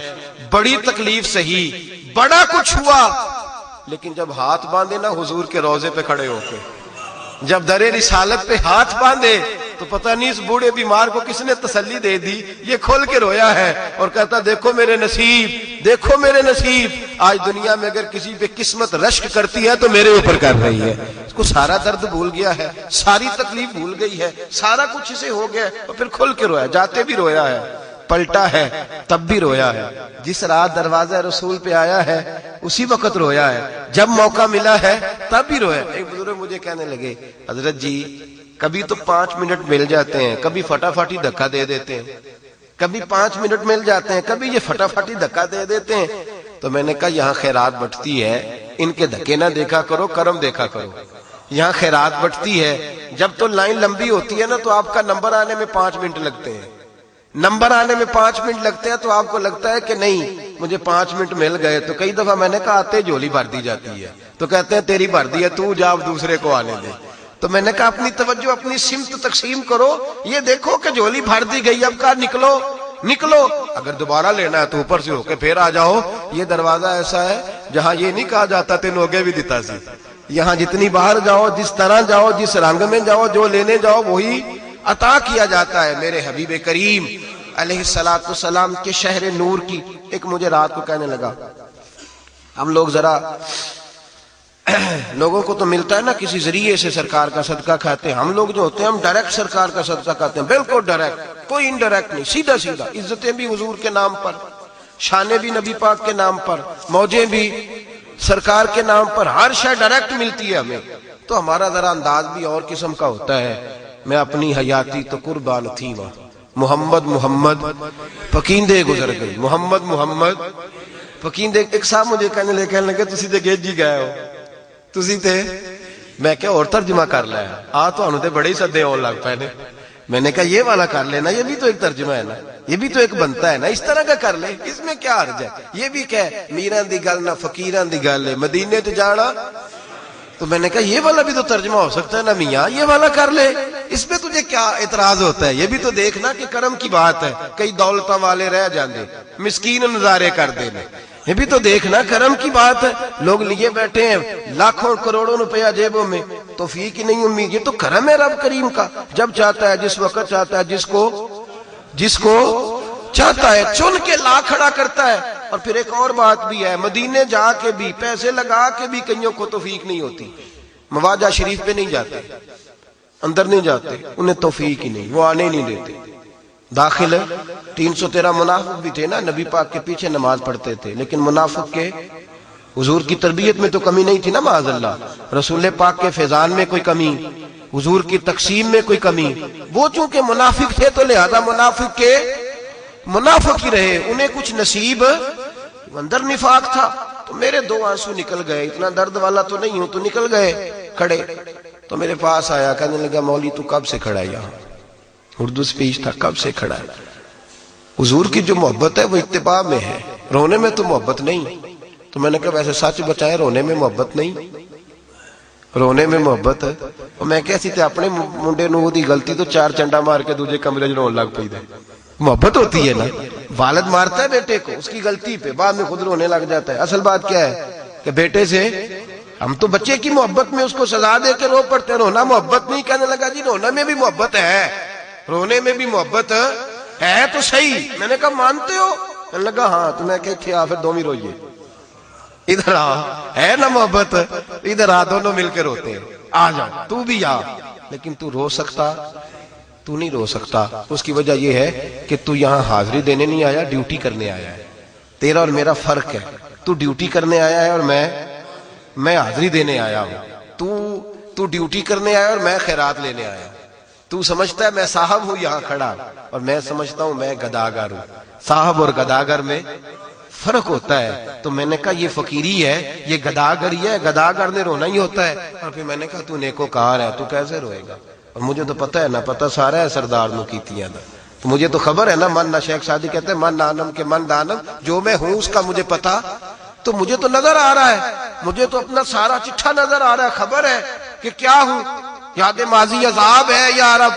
بڑی تکلیف سہی، بڑا کچھ ہوا. لیکن جب ہاتھ باندھے نا حضور کے روضے پہ کھڑے ہو کے، جب در رسالت پہ ہاتھ باندھے تو پتہ نہیں اس بوڑھے بیمار کو کس نے تسلی دے دی. یہ کھول کے رویا ہے اور کہتا دیکھو میرے نصیب، دیکھو میرے نصیب. آج دنیا میں اگر کسی پہ قسمت رشک کرتی ہے تو میرے اوپر کر رہی ہے. اس کو سارا درد بھول گیا ہے، ساری تکلیف بھول گئی ہے، سارا کچھ اسے ہو گیا اور پھر کھل کے رویا. جاتے بھی رویا ہے، پلٹا ہے تب بھی رویا ہے. جس رات دروازہ رسول پہ آیا ہے اسی وقت رویا ہے، جب موقع ملا ہے تب بھی رویا. ایک بزرگ مجھے کہنے لگے حضرت جی کبھی تو 5 منٹ مل جاتے ہیں، کبھی فٹافٹی دھکا دے دیتے ہیں. کبھی 5 منٹ مل جاتے ہیں، کبھی یہ فٹافٹی دھکا دے دیتے ہیں. تو میں نے کہا یہاں خیرات بٹتی ہے، ان کے دھکے نہ دیکھا کرو، کرم دیکھا کرو. یہاں خیرات بٹتی ہے، جب تو لائن لمبی ہوتی ہے نا تو آپ کا نمبر آنے میں 5 منٹ لگتے ہیں. نمبر آنے میں 5 منٹ لگتے ہیں تو آپ کو لگتا ہے کہ نہیں مجھے 5 منٹ مل گئے. تو کئی دفعہ میں نے کہا آتے جھولی بھر دی جاتی ہے تو کہتے ہیں تیری بھر دی ہے، تو جا اب دوسرے کو آنے دے. تو میں نے کہا اپنی توجہ اپنی سمت تقسیم کرو، یہ دیکھو کہ جھولی بھر دی گئی، اب کہا نکلو نکلو. اگر دوبارہ لینا ہے تو اوپر سے ہو کے پھر آ جاؤ. یہ دروازہ ایسا ہے جہاں یہ نہیں کہا جاتا تین ہوگے بھی دیتا سی، یہاں جتنی باہر جاؤ، جس طرح جاؤ، جس رنگ میں جاؤ، جو لینے جاؤ وہی عطا کیا جاتا ہے۔ میرے حبیب کریم علیہ الصلوۃ والسلام کے شہر نور کی ایک مجھے رات کو کہنے لگا، ہم لوگ ذرا لوگوں کو تو ملتا ہے نا کسی ذریعے سے سرکار کا صدقہ کھاتے ہیں، ہم لوگ جو ہوتے ہیں ہم ڈائریکٹ سرکار کا صدقہ کھاتے ہیں، بالکل ڈائریکٹ، کوئی انڈائریکٹ نہیں، سیدھا سیدھا، عزتیں بھی حضور کے نام پر، شانیں بھی نبی پاک کے نام پر، موجیں بھی سرکار کے نام پر، ہر شے ڈائریکٹ ملتی ہے ہمیں۔ تو ہمارا ذرا انداز بھی اور قسم کا ہوتا ہے۔ میں اپنی حیاتی تو قربان تھی وہاں، محمد محمد پکیندے گزر گئی، محمد محمد پکیندے۔ ایک صاحب مجھے کہنے لگے تسی تے گیج جی گئے ہو، تسی تے، میں کیا اور ترجمہ کر لیا، تو انہوں تے بڑے ہی سدے اور لگ پے نے۔ میں نے کہا یہ والا کر لینا، یہ بھی تو ایک ترجمہ ہے نا، یہ بھی تو ایک بنتا ہے نا، اس طرح کا کر لے، اس میں کیا حرج ہے؟ یہ بھی کہ میران دی گل نہ فقیران دی گل ہے، مدینے تے جانا۔ تو میں نے کہا یہ والا بھی تو ترجمہ ہو سکتا ہے نا میاں، یہ والا کر لے، اس میں تجھے کیا اعتراض ہوتا ہے؟ یہ بھی تو دیکھنا کہ کرم کی بات ہے، کئی دولتوں والے رہ جاندے، مسکین نظارے کر دینے، یہ بھی تو دیکھنا کرم کی بات ہے۔ لوگ لیے بیٹھے ہیں لاکھوں کروڑوں روپیہ جیبوں میں، توفیق ہی نہیں امید، یہ تو کرم ہے رب کریم کا، جب چاہتا ہے، جس وقت چاہتا ہے، جس کو چاہتا ہے چن کے لا کھڑا کرتا ہے۔ اور پھر ایک اور بات بھی ہے، مدینے جا کے بھی، پیسے لگا کے بھی کئیوں کو توفیق نہیں ہوتی، مواجہ شریف پہ نہیں جاتے، اندر نہیں جاتے، انہیں توفیق ہی نہیں، وہ آنے نہیں دیتے۔ داخل 313 منافق بھی تھے نا، نبی پاک کے پیچھے نماز پڑھتے تھے، لیکن منافق کے حضور کی تربیت میں تو کمی نہیں تھی نا، معاذ اللہ، رسول پاک کے فیضان میں کوئی کمی، حضور کی تقسیم میں کوئی کمی، وہ چونکہ منافق تھے تو لہذا منافق کے منافق ہی رہے، انہیں کچھ نصیب اندر نفاق تھا۔ تو میرے 2 آنسو نکل گئے، اتنا درد والا تو نہیں ہوں، تو نکل گئے کھڑے۔ تو میرے پاس آیا، کہنے لگا مولوی تو کب سے کھڑا ہے یہاں؟ اردو سپیچ تھا، کب سے کھڑا ہے؟ حضور کی جو محبت ہے وہ اتباع میں ہے، رونے میں تو محبت نہیں۔ تو میں نے کہا ویسے سچ بچائیں، رونے میں محبت نہیں، رونے میں محبت ہے۔ اور میں کہتی تھے اپنے منڈے نو دی غلطی تو 4 چنڈا مار کے دوسرے کمرے میں رون لگ پئی دے، محبت ہوتی ہے نا، والد مارتا ہے بیٹے کو اس کی غلطی پہ، بعد میں خود رونے لگ جاتا ہے۔ اصل بات کیا ہے کہ بیٹے سے ہم تو بچے کی محبت میں اس کو سزا دے کے رو پڑتے ہیں، رونا محبت نہیں۔ کہنے لگا جی رونا میں بھی محبت ہے، رونے میں بھی محبت ہے تو صحیح۔ میں نے کہا مانتے ہو؟ کہنے لگا ہاں۔ تو میں کہتے ہیں پھر دونوں روئیے، ادھر آ، ہے نا محبت، ادھر آ، دونوں مل کے روتے ہیں، آ جا تو بھی آ۔ لیکن تو رو سکتا؟ تو نہیں رو سکتا۔ اس کی وجہ یہ ہے کہ تو یہاں حاضری دینے نہیں آیا، ڈیوٹی کرنے آیا ہے۔ تیرا اور میرا فرق ہے، تو ڈیوٹی کرنے آیا ہے اور میں حاضری دینے آیا ہوں۔ تو ڈیوٹی کرنے آیا اور میں خیرات لینے آیا۔ تو سمجھتا ہے میں صاحب ہوں یہاں کھڑا، اور میں سمجھتا ہوں میں گداگر ہوں۔ صاحب اور گداگر میں فرق ہوتا ہے۔ تو میں نے کہا یہ فقیری ہے، یہ گداگری ہے، گداگر نے رونا ہی ہوتا ہے۔ اور پھر میں نے کہا تو نیکوکار ہے، تو کیسے روئے گا؟ اور مجھے تو پتہ ہے نا، پتہ سارا ہے سردار نو کیتیاں دا، تو مجھے تو خبر ہے نا، من نہ شیخ سعدی کہتے ہیں من دانم کے من دانم، جو میں ہوں اس کا مجھے پتہ، تو مجھے تو نظر آ رہا ہے، مجھے تو اپنا سارا چٹھا نظر آ رہا ہے، خبر ہے کہ کیا ہوں، یاد ماضی عذاب ہے یا رب،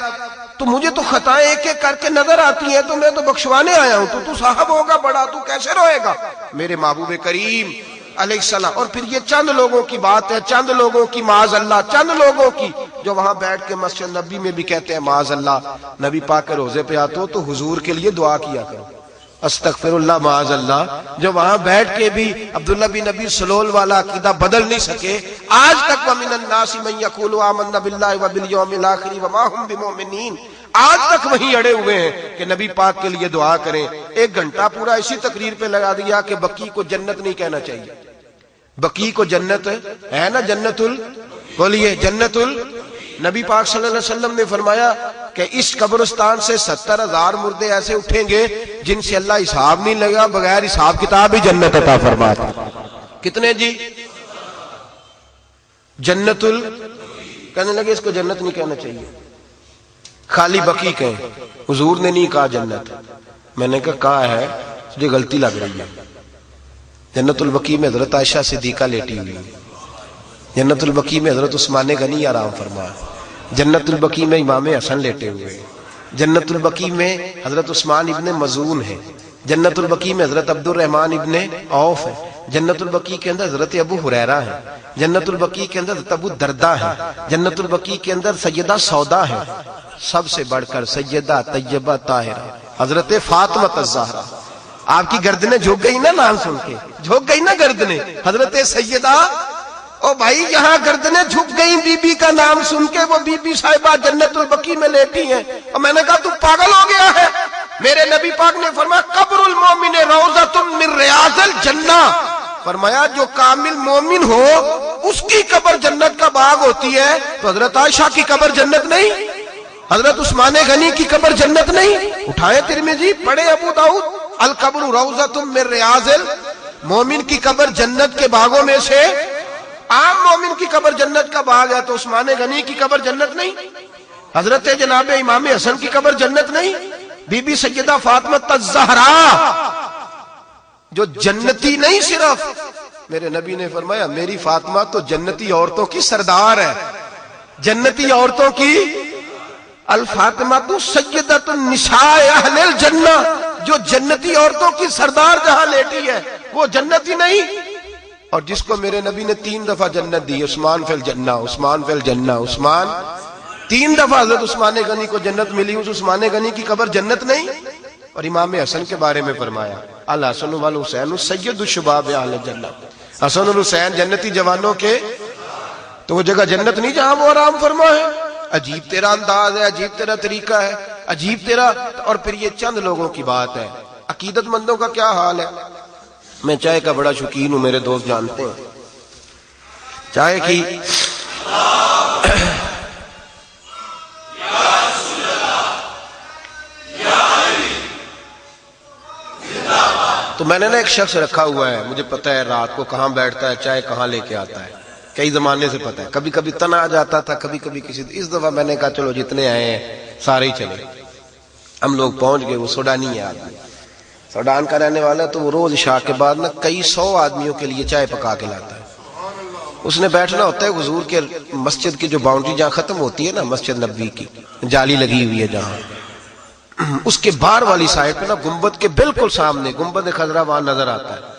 تو مجھے تو خطائیں ایک ایک کر کے نظر آتی ہیں، تو میں تو بخشوانے آیا ہوں، تو صاحب ہوگا بڑا، تو کیسے روئے گا میرے محبوب کریم علیہ السلام؟ اور پھر یہ چند لوگوں کی بات ہے، چند لوگوں کی، معاذ اللہ، چند لوگوں کی، جو وہاں بیٹھ کے مسجد نبی میں بھی کہتے ہیں معاذ اللہ، نبی پاک کے روزے پہ آتے ہو تو حضور کے لیے دعا کیا کرو، استغفر اللہ معاذ اللہ، جو وہاں بیٹھ کے بھی عبداللہ بن نبی سلول والا عقیدہ بدل نہیں سکے آج تک۔ وَمِنَ النَّاسِ مَن يَقُولُ آمَنَّا بِاللَّهِ وَبِالْيَوْمِ الْآخِرِ وَمَا هُمْ بِمُؤْمِنِينَ، آج تک وہیں اڑے ہوئے ہیں کہ نبی پاک کے لیے دعا کریں۔ 1 گھنٹہ پورا اسی تقریر پہ لگا دیا کہ بقی کو جنت نہیں کہنا چاہیے، بقی کو جنت ہے نا، جنت بولیے جنت نبی پاک صلی اللہ علیہ وسلم نے فرمایا کہ اس قبرستان سے 70,000 مردے ایسے اٹھیں گے جن سے اللہ حساب نہیں لگا، بغیر حساب کتاب ہی جنت عطا فرماتا۔ کتنے جی؟ جنت کہنے لگے اس کو جنت نہیں کہنا چاہیے، خالی بقی کہیں، حضور نے نہیں کہا جنت۔ میں نے کہا ہے مجھے غلطی لگ رہی ہے، جنت البقیع میں حضرت عائشہ صدیقہ لیٹی ہوئی ہے، جنت البقیع میں حضرت عثمان غنی آرام فرما، جنت البقیع میں امام حسن لیٹے ہوئے، جنت البقیع میں حضرت عثمان ابن مظعون ہے، جنت البقیع میں حضرت عبد الرحمن ابن عوف ہے، جنت البقیع کے اندر حضرت ابو ہریرہ ہے، جنت البقیع کے اندر حضرت ابو درداء ہے، جنت البقیع کے اندر سیدہ سودا ہے، سب سے بڑھ کر سیدہ طیبہ طاہرہ حضرت فاطمہ الزہرا۔ آپ کی گردنیں جھک گئی نا نام سن کے، جھک گئی نا گردنیں حضرت سیدہ، او بھائی یہاں گردنیں جھک گئی بی بی کا نام سن کے، وہ بی بی صاحبہ جنت البقیع میں لیٹی ہیں، اور میں نے کہا تو پاگل ہو گیا ہے؟ میرے نبی پاک نے فرمایا قبر المومن روضۃ من ریاض الجنہ، فرمایا جو کامل مومن ہو اس کی قبر جنت کا باغ ہوتی ہے، تو حضرت عائشہ کی قبر جنت نہیں؟ حضرت عثمان غنی کی قبر جنت نہیں؟ اٹھائے ترمذی، پڑھے ابو داؤد، القبر روضۃ من ریاض المومن کی قبر جنت کے باغوں میں سے، عام مومن کی قبر جنت کا باغ ہے، تو عثمان غنی کی قبر جنت نہیں؟ حضرت جناب امام حسن کی قبر جنت نہیں؟ بی بی سیدہ فاطمہ الزہرا جو جنتی نہیں، صرف میرے نبی نے فرمایا میری فاطمہ تو جنتی عورتوں کی سردار ہے، جنتی عورتوں کی الفاطمہ تو سیدۃ النساء اہل الجنہ، جو جنتی عورتوں کی سردار جہاں لیٹی ہے وہ جنتی نہیں؟ اور جس کو میرے نبی نے 3 دفعہ جنت دی، عثمان فی الجنہ، عثمان فی الجنہ، عثمان 3 دفعہ حضرت عثمان غنی کو جنت ملی، اس عثمان غنی کی قبر جنت نہیں؟ اور امام حسن کے بارے میں فرمایا الحسن والحسین سید الشباب اہل الجنہ، حسن اور حسین جنتی جوانوں کے، تو وہ جگہ جنت نہیں جہاں وہ آرام فرما ہے؟ عجیب تیرا انداز ہے، عجیب تیرا طریقہ ہے، عجیب تیرا۔ اور پھر یہ چند لوگوں کی بات ہے، عقیدت مندوں کا کیا حال ہے؟ میں چائے کا بڑا شوقین ہوں، میرے دوست جانتے ہیں چائے کی، تو میں نے نا ایک شخص رکھا ہوا ہے، مجھے پتا ہے رات کو کہاں بیٹھتا ہے، چائے کہاں لے کے آتا ہے، کئی زمانے سے پتا ہے، کبھی کبھی تنا آ جاتا تھا، کبھی کبھی کسی، اس دفعہ میں نے کہا چلو جتنے آئے ہیں سارے ہی چلے۔ ہم لوگ پہنچ گئے، وہ سوڈانی ہے آدمی، سوڈان کا رہنے والا ہے، تو وہ روز عشاء کے بعد نا کئی 100 آدمیوں کے لیے چائے پکا کے لاتا ہے۔ اس نے بیٹھنا ہوتا ہے حضور کے مسجد کی جو باؤنڈری جہاں ختم ہوتی ہے نا، مسجد نبوی کی جالی لگی ہوئی ہے جہاں، اس کے باہر والی سائڈ پہ نا گنبد کے بالکل سامنے گنبد خضرا وہاں نظر آتا ہے،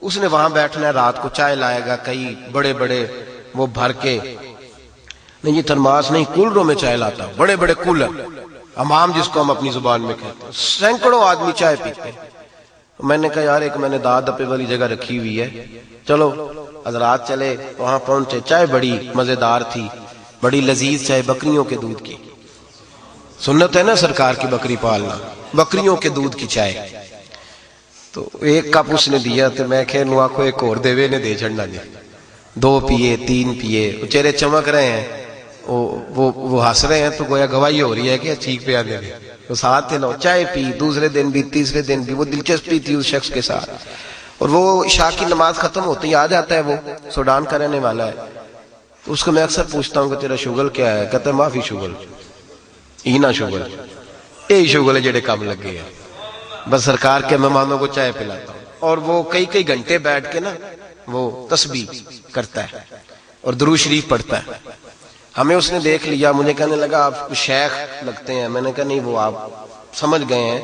اس نے وہاں بیٹھنا ہے، رات کو چائے لائے گا، کئی بڑے بڑے وہ بھر کے، نہیں یہ تھرماس نہیں، کولروں میں چائے لاتا، بڑے بڑے کولر، حمام جس کو ہم اپنی زبان میں کہتے ہیں، سینکڑوں آدمی چائے پیتے ہیں۔ میں نے کہا یار ایک میں نے داد دپے والی جگہ رکھی ہوئی ہے، چلو حضرات چلے، وہاں پہنچے، چائے بڑی مزیدار تھی، بڑی لذیذ چائے، بکریوں کے دودھ کی، سنت ہے نا سرکار کی بکری پالنا، بکریوں کے دودھ کی چائے، تو ایک کپ اس نے دیا، تو میں کہ نوا کو ایک اور دیوے نے دے چڑھنا جی، 2 پیے 3 پیے، وہ چہرے چمک رہے ہیں، وہ ہنس رہے ہیں، تو گویا گواہی ہو رہی ہے کہ ٹھیک پہ آنے دے، وہ ساتھ تھے نا، چائے پی، دوسرے دن بھی تیسرے دن بھی، وہ دلچسپی تھی اس شخص کے ساتھ، اور وہ عشاء کی نماز ختم ہوتی آ جاتا ہے، وہ سوڈان کا رہنے والا ہے، تو اس کو میں اکثر پوچھتا ہوں کہ تیرا شغل کیا ہے، کہتا ہے معافی شغل، اینا شغل، یہی شغل ہے جڑے کام لگے ہیں، بس سرکار کے مہمانوں کو چائے پلاتا ہوں، اور وہ کئی گھنٹے بیٹھ کے نا وہ تسبیح کرتا ہے اور درود شریف پڑھتا ہے۔ ہمیں اس نے دیکھ لیا، مجھے کہنے لگا آپ شیخ لگتے ہیں، میں نے کہا نہیں وہ آپ سمجھ گئے ہیں،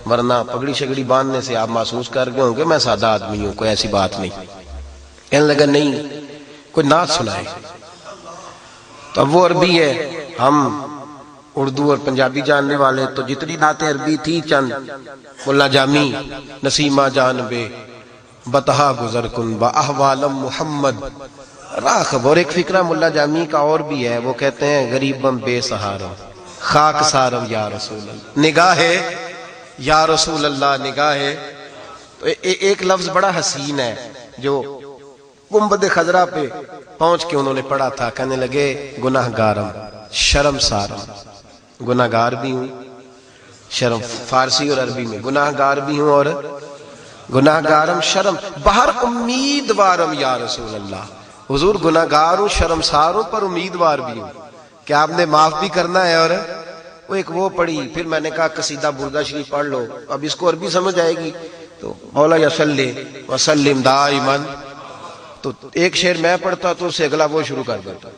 ورنہ پگڑی شگڑی باندھنے سے آپ محسوس کر گئے ہوں کہ میں سادہ آدمی ہوں، کوئی ایسی بات نہیں۔ کہنے لگا نہیں کوئی نعت سنائے، تو اب وہ عربی ہے، ہم اردو اور پنجابی جاننے والے، تو جتنی نعتیں عربی تھی چند، ملا جامی نسیمہ جانبے بتہا گزر کن با احوالم محمد راخب، اور ایک فکرہ ملا جامی کا اور بھی ہے، وہ کہتے ہیں غریبم بے سہارا خاک سارم یا رسول اللہ، نگاہ یا رسول اللہ، نگاہ، تو ایک لفظ بڑا حسین ہے جو گنبد خضرا پہ پہنچ کے انہوں نے پڑھا تھا، کہنے لگے گناہ گارم شرم سارم، گناہ گار بھی ہوں، شرم فارسی اور عربی میں گناہ گار بھی ہوں، اور گناہ گارم شرم بہر امیدوارم یا رسول اللہ، حضور گناہ گار ہوں، شرمسار ہوں، پر امیدوار بھی ہوں کہ آپ نے معاف بھی کرنا ہے۔ اور وہ ایک وہ پڑھی، پھر میں نے کہا قصیدہ بردہ شریف پڑھ لو، اب اس کو عربی سمجھ آئے گی، تو مولا یصلی وسلم دائما، تو ایک شعر میں پڑھتا تو اس سے اگلا وہ شروع کر دیتا،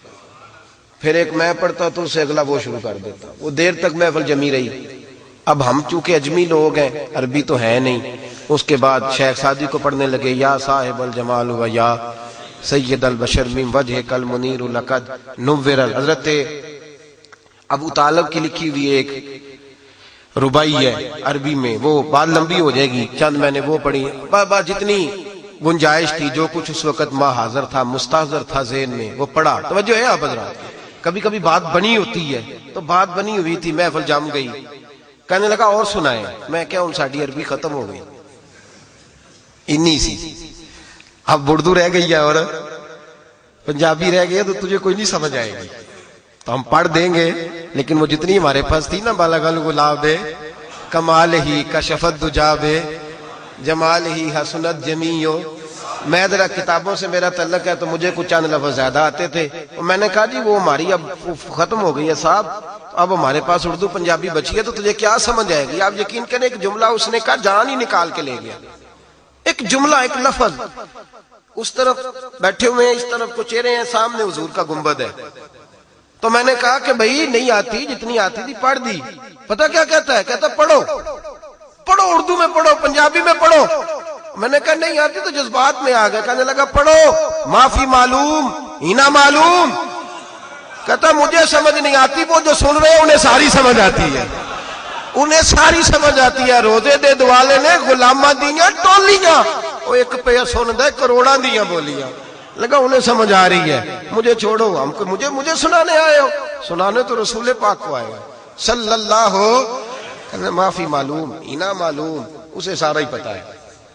پھر ایک میں پڑھتا تو اس سے اگلا وہ شروع کر دیتا، وہ دیر تک محفل جمی رہی۔ اب ہم چونکہ اجمی لوگ ہیں، عربی تو ہے نہیں، اس کے بعد شیخ سعدی کو پڑھنے لگے یا صاحب الجمال و یا سید البشر من وجہ کل منیر لقد نور. حضرت ابو طالب کی لکھی ہوئی ایک ربائی ہے عربی میں، وہ بات لمبی ہو جائے گی، چند میں نے وہ پڑھی. جتنی گنجائش تھی، جو کچھ اس وقت ما حاضر تھا، مستحضر تھا ذہن میں، وہ پڑھا. توجہ ہے آپ حضرات؟ کبھی کبھی بات بنی ہوتی ہے، تو بات بنی ہوئی تھی، محفل جم گئی، کہنے لگا اور سنائیں. میں کیا ان ساڑھی عربی ختم ہو گئی انی سی، اب اردو رہ گئی ہے اور پنجابی رہ گئی ہے، تو تجھے کوئی نہیں سمجھ آئے گی. تو ہم پڑھ دیں گے، لیکن وہ جتنی ہمارے پاس تھی نا، بالغ الغلاب کمال ہی کشفت دجاب جمال ہی حسنت جمیع. میں ذرا کتابوں سے میرا تعلق ہے، تو مجھے کچھ چند لفظ زیادہ آتے تھے. میں نے کہا جی وہ ہماری اب ختم ہو گئی ہے صاحب، اب ہمارے پاس اردو پنجابی بچی ہے، تو تجھے کیا سمجھ آئے گی؟ آپ یقین کریں ایک جملہ اس نے کہا جان ہی نکال کے لے گیا. ایک جملہ، ایک لفظ. اس طرف بیٹھے ہوئے ہیں، اس طرف کو چہرے ہیں، سامنے حضور کا گنبد ہے. تو میں نے کہا کہ بھائی نہیں آتی، جتنی آتی تھی پڑھ دی. پتہ کیا کہتا ہے؟ کہتا پڑھو پڑھو، اردو میں پڑھو، پنجابی میں پڑھو. میں نے کہا نہیں آتی، تو جذبات میں آ گیا. کہنے لگا پڑھو معافی معلوم ہینا معلوم. کہتا مجھے سمجھ نہیں آتی، وہ جو سن رہے ہیں انہیں ساری سمجھ آتی ہے، انہیں ساری سمجھ آتی ہے. روزے دے دوالے نے غلاماں دیاں ٹولیاں، وہ ایک پہ سن دے کروڑاں دیاں بولیاں. لگا انہیں سمجھ آ رہی ہے، مجھے چھوڑو، ہم کو مجھے سنانے آئے ہو. سنانے تو رسول پاک کو آئے ہو صلی اللہ ہو. معافی معلوم اینا معلوم، اسے سارا ہی پتا ہے.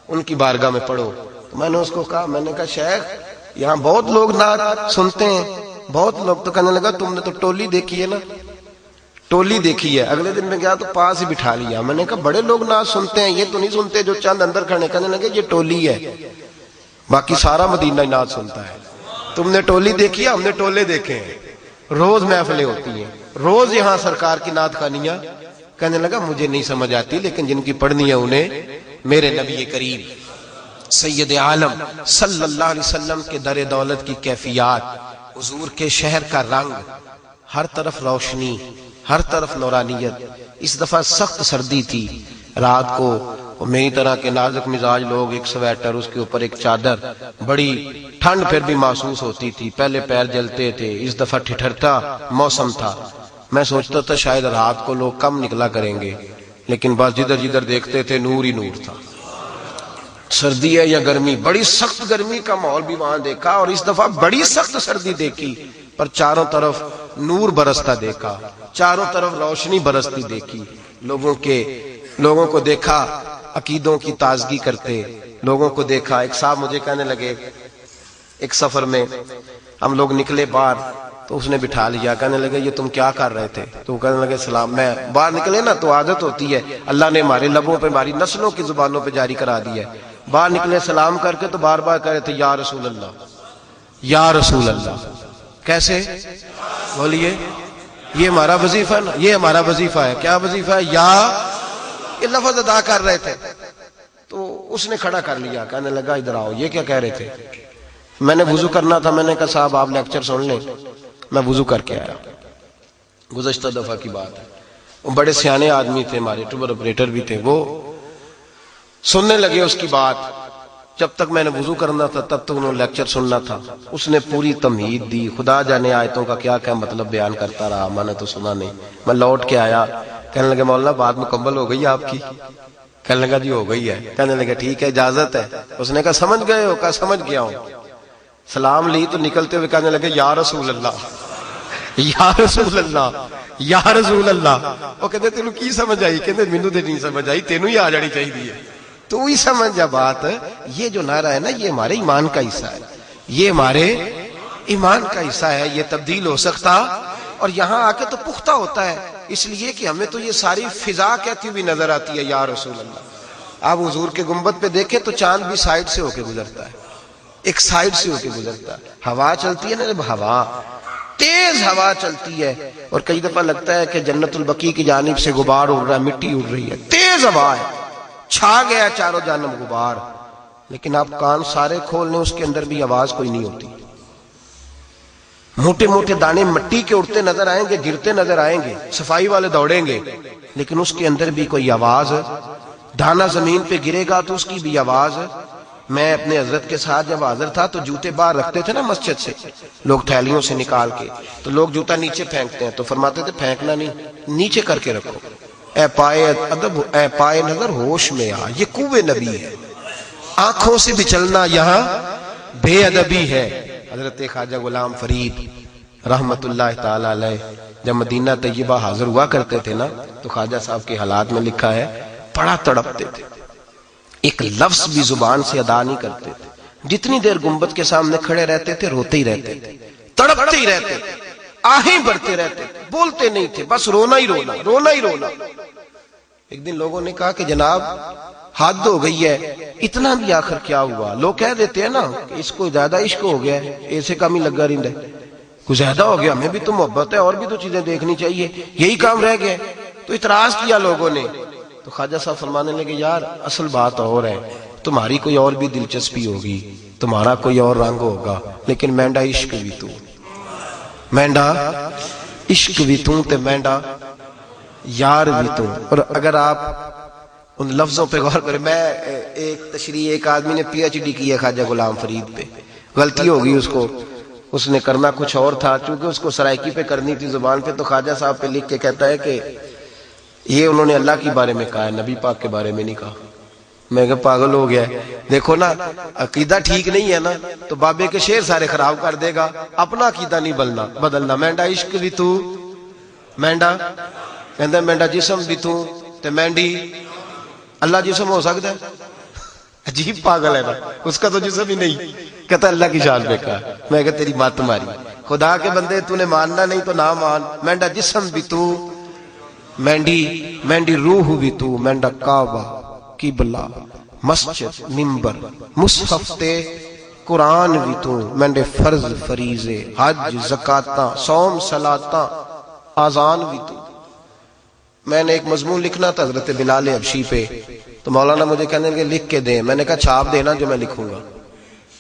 ان کی بارگاہ میں پڑھو. تو میں نے اس کو کہا، میں نے کہا شیخ یہاں بہت لوگ نعت سنتے ہیں، بہت لوگ. تو کہنے لگا تم نے تو ٹولی دیکھی ہے نا، ٹولی دیکھی ہے. اگلے دن میں گیا تو پاس ہی بٹھا لیا. میں نے کہا بڑے لوگ نعت سنتے ہیں، یہ تو نہیں سنتے جو چند اندر کھڑے. کہنے لگے یہ ٹولی ہے، باقی سارا مدینہ نعت سنتا ہے. تم نے ٹولی دیکھی ہے، ہم نے ٹولے دیکھے ہیں. روز محفلیں ہوتی ہیں، روز یہاں سرکار کی نعت خوانیاں. کہنے لگا مجھے نہیں سمجھ آتی، لیکن جن کی پڑھنی ہے انہیں میرے نبی کریم سید عالم صلی اللہ علیہ وسلم کے در دولت کی کیفیات، حضور کے شہر کا رنگ، ہر طرف روشنی، ہر طرف نورانیت. اس دفعہ سخت سردی تھی رات کو، میری طرح کے نازک مزاج لوگ ایک سویٹر، اس کے اوپر ایک چادر، بڑی ٹھنڈ پھر بھی محسوس ہوتی تھی. پہلے پیر جلتے تھے، اس دفعہ ٹھٹھرتا موسم تھا. میں سوچتا تھا شاید رات کو لوگ کم نکلا کریں گے، لیکن بس جدھر جدھر دیکھتے تھے نور ہی نور تھا. سردی ہے یا گرمی، بڑی سخت گرمی کا ماحول بھی وہاں دیکھا، اور اس دفعہ بڑی سخت سردی دیکھی، پر چاروں طرف نور برستا دیکھا، چاروں طرف روشنی برستی دیکھی. لوگوں کو دیکھا عقیدوں کی تازگی کرتے، لوگوں کو دیکھا. ایک صاحب مجھے کہنے لگے، ایک سفر میں ہم لوگ نکلے باہر، تو اس نے بٹھا لیا. کہنے لگے یہ تم کیا کر رہے تھے؟ تو کہنے لگے سلام. میں باہر نکلے نا تو عادت ہوتی ہے، اللہ نے ہمارے لبوں پہ، ہماری نسلوں کی زبانوں پہ جاری کرا دی ہے. باہر نکلے سلام کر کے تو بار بار کہہ رہے تھے یا رسول اللہ، یا رسول اللہ. کیسے بولیے؟ یہ ہمارا وظیفہ نا، یہ ہمارا وظیفہ ہے. کیا وظیفہ ہے؟ یا، یہ لفظ ادا کر رہے تھے. تو اس نے کھڑا کر لیا. کہنے لگا ادھر آؤ، یہ کیا کہہ رہے تھے؟ میں نے وضو کرنا تھا. میں نے کہا صاحب آپ لیکچر سن لیں. میں وضو کر کے آیا. گزشتہ دفعہ کی بات ہے. وہ بڑے سیانے آدمی تھے، ہمارے ٹوبر آپریٹر بھی تھے. وہ سننے لگے اس کی بات. جب تک میں نے وضو کرنا تھا تب تک انہوں نے لیکچر سننا تھا. اس نے پوری تمہید دی، خدا جانے آیتوں کا کیا کیا مطلب بیان کرتا رہا. میں نے تو سنا نہیں. میں لوٹ کے آیا. کہنے لگے مولانا بات مکمل ہو گئی آپ کی؟ کہنے لگا جی ہو گئی ہے. کہنے لگے ٹھیک ہے اجازت ہے. اس نے کہا سمجھ گئے ہو؟ کہا سمجھ گیا ہوں. سلام لی تو نکلتے ہوئے کہنے لگے یا رسول اللہ، یا رسول اللہ، یا رسول اللہ. وہ کہتے تینوں کی سمجھ آئی؟ کہتے مینوں تے نہیں سمجھ آئی، تینوں ہی آ جانی چاہیے. تو ہی سمجھ جا بات. یہ جو نعرہ ہے نا، یہ ہمارے ایمان کا حصہ ہے، یہ ہمارے ایمان کا حصہ ہے. یہ تبدیل ہو سکتا اور یہاں آ کے تو پختہ ہوتا ہے، اس لیے کہ ہمیں تو یہ ساری فضا کہتی ہوئی نظر آتی ہے یا رسول اللہ. آپ حضور کے گنبد پہ دیکھیں تو چاند بھی سائڈ سے ہو کے گزرتا ہے، ایک سائڈ سے ہو کے گزرتا ہے. ہوا چلتی ہے نا، جب ہوا تیز ہوا چلتی ہے، اور کئی دفعہ لگتا ہے کہ جنت البقیع کی جانب سے غبار اڑ رہا ہے، مٹی اڑ رہی ہے، تیز ہوا ہے، چھا گیا چاروں جانب غبار. لیکن آپ کان سارے کھول لیں، اس کے اندر بھی آواز کوئی نہیں ہوتی. موٹے موٹے دانے مٹی کے اڑتے نظر آئیں گے، گرتے نظر آئیں گے، صفائی والے دوڑیں گے، لیکن اس کے اندر بھی کوئی آواز دانا زمین پہ گرے گا تو اس کی بھی آواز ہے۔ میں اپنے حضرت کے ساتھ جب حاضر تھا تو جوتے باہر رکھتے تھے نا مسجد سے لوگ تھیلیوں سے نکال کے، تو لوگ جوتا نیچے پھینکتے ہیں، تو فرماتے تھے پھینکنا نہیں، نیچے کر کے رکھو، اے پائے ادب، اے پائے نظر ہوش میں آ، یہ کوے نبی ہے، آنکھوں سے بھی چلنا یہاں بے ادبی ہے۔ حضرت خواجہ غلام فرید رحمت اللہ تعالی علیہ جب مدینہ طیبہ حاضر ہوا کرتے تھے نا تو خواجہ صاحب کے حالات میں لکھا ہے بڑا تڑپتے تھے، ایک لفظ بھی زبان سے ادا نہیں کرتے تھے، جتنی دیر گنبد کے سامنے کھڑے رہتے تھے روتے ہی رہتے تھے، تڑپتے ہی رہتے تھے، آہیں بڑھتے رہتے تھے، بولتے نہیں تھے، بس رونا ہی رونا، رونا ہی رونا۔ ایک دن لوگوں نے کہا کہ جناب حد ہو گئی ہے، اتنا بھی آخر کیا ہوا؟ لوگ کہہ دیتے ہیں نا کہ اس کو زیادہ عشق ہو گیا ہے، ایسے کام ہی لگا رہتا ہے، کچھ زیادہ ہو گیا، ہمیں بھی تو محبت ہے اور بھی تو چیزیں دیکھنی چاہیے، یہی کام رہ گئے۔ تو اعتراض کیا لوگوں نے، تو خواجہ صاحب فرمانے لگے یار اصل بات اور ہے، تمہاری کوئی اور بھی دلچسپی ہوگی، تمہارا کوئی اور رنگ ہوگا، لیکن مینڈا عشق بھی تو، مینڈا عشق بھی تو تے مینڈا یار بھی تو۔ اور اگر آپ ان لفظوں پہ غور کریں، میں ایک تشریح، ایک آدمی نے پی ایچ ڈی کی ہے خواجہ غلام فرید پہ، غلطی ہوگی اس کو، اس نے کرنا کچھ اور تھا، چونکہ اس کو سرائکی پہ کرنی تھی زبان پہ، تو خواجہ صاحب پہ لکھ کے کہتا ہے کہ یہ انہوں نے اللہ کے بارے میں کہا ہے، نبی پاک کے بارے میں نہیں کہا۔ میں کہ پاگل ہو گیا ہے، دیکھو نا عقیدہ ٹھیک نہیں ہے نا تو بابے کے شعر سارے خراب کر دے گا، اپنا عقیدہ نہیں بدلنا۔ مینڈا عشق بھی تو، مینڈا کہندا مینڈا جسم بھی تو تے مینڈی، اللہ جسم ہو سکتا ہے؟ عجیب پاگل ہے نا، اس کا تو جسم ہی نہیں، کہتا اللہ کی شان پہ کہا۔ میں کہ تیری مات تمہاری، خدا کے بندے تو نے ماننا نہیں تو نہ مان، مینڈا جسم بھی تو، مینڈی روح بھی تو، مینڈا کعبہ قبلہ مسجد ممبر مصحف تے قرآن بھی تو، مینڈے فرض فریضے حج زکاتاں صوم صلاتاں آزان بھی تو۔ میں نے ایک مضمون لکھنا تھا حضرت بلال حبشی پہ، تو مولانا مجھے کہنے لگے لکھ کے دیں، میں نے کہا چھاپ دینا جو میں لکھوں گا،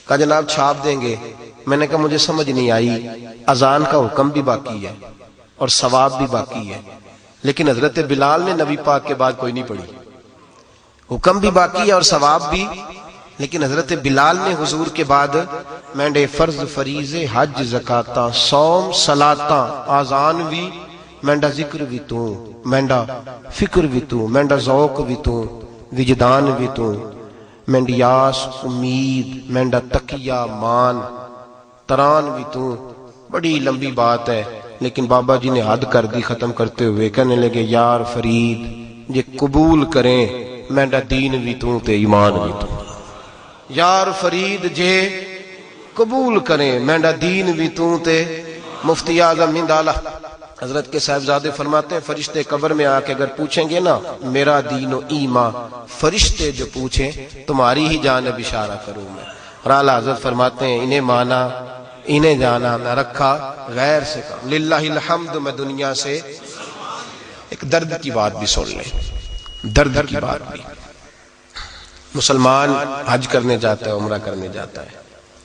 کہا جناب چھاپ دیں گے۔ میں نے کہا مجھے سمجھ نہیں آئی، اذان کا حکم بھی باقی ہے اور ثواب بھی باقی ہے، لیکن حضرت بلال نے نبی پاک کے بعد کوئی نہیں پڑھی، حکم بھی باقی ہے اور ثواب بھی، لیکن حضرت بلال نے حضور کے بعد مینڈے فرض فریضے حج زکاتاں صوم صلاتاں آزان بھی، مینڈا ذکر بھی تو، مینڈا فکر بھی تو، مینڈا ذوق بھی تو، وجدان بھی تو، مینڈی آس امید، مینڈا تقیہ مان تران بھی تو۔ بڑی لمبی بات ہے لیکن بابا جی نے حد کر دی ختم کرتے ہوئے، کہنے لگے یار فرید یہ قبول کریں مینڈا دین بھی تو تے ایمان بھی تو، یار فرید جے قبول کریں مینڈا دین بھی تو تے مفتی اعظم ہندالہ حضرت کے صاحبزادے فرماتے ہیں فرشتے قبر میں آ کے اگر پوچھیں گے نا میرا دین و ایمان، فرشتے جو پوچھیں تمہاری ہی جانب اشارہ کروں میں۔ اور اعلیٰ حضرت فرماتے ہیں انہیں مانا انہیں جانا نہ رکھا غیر سے کام، للہ الحمد۔ میں دنیا سے ایک درد کی بات بھی سن لیں، درد کی بات بھی، مسلمان حج کرنے جاتا ہے عمرہ کرنے جاتا ہے،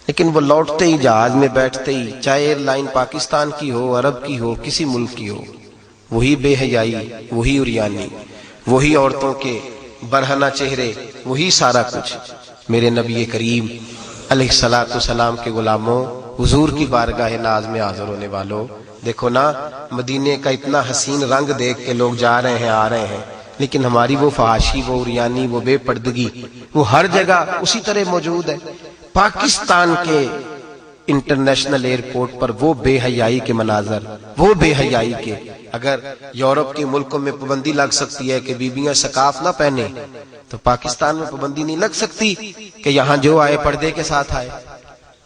لیکن وہ لوٹتے ہی جہاز میں بیٹھتے ہی چاہے ایئر لائن پاکستان کی ہو عرب کی ہو کسی ملک کی ہو، وہی بے حیائی وہی عریانی وہی عورتوں کے برہنہ چہرے وہی سارا کچھ۔ میرے نبی کریم علیہ الصلوۃ والسلام کے غلاموں، حضور کی بارگاہ ناز میں حاضر ہونے والوں، دیکھو نا مدینے کا اتنا حسین رنگ دیکھ کے لوگ جا رہے ہیں آ رہے ہیں، لیکن ہماری وہ فحاشی وہ عریانی وہ بے پردگی وہ ہر جگہ اسی طرح موجود ہے۔ پاکستان کے انٹرنیشنل ایئرپورٹ پر وہ بے حیائی کے مناظر، وہ بے حیائی کے، اگر یورپ کے ملکوں میں پابندی لگ سکتی ہے کہ بیویاں سکاف نہ پہنے، تو پاکستان میں پابندی نہیں لگ سکتی کہ یہاں جو آئے پردے کے ساتھ آئے۔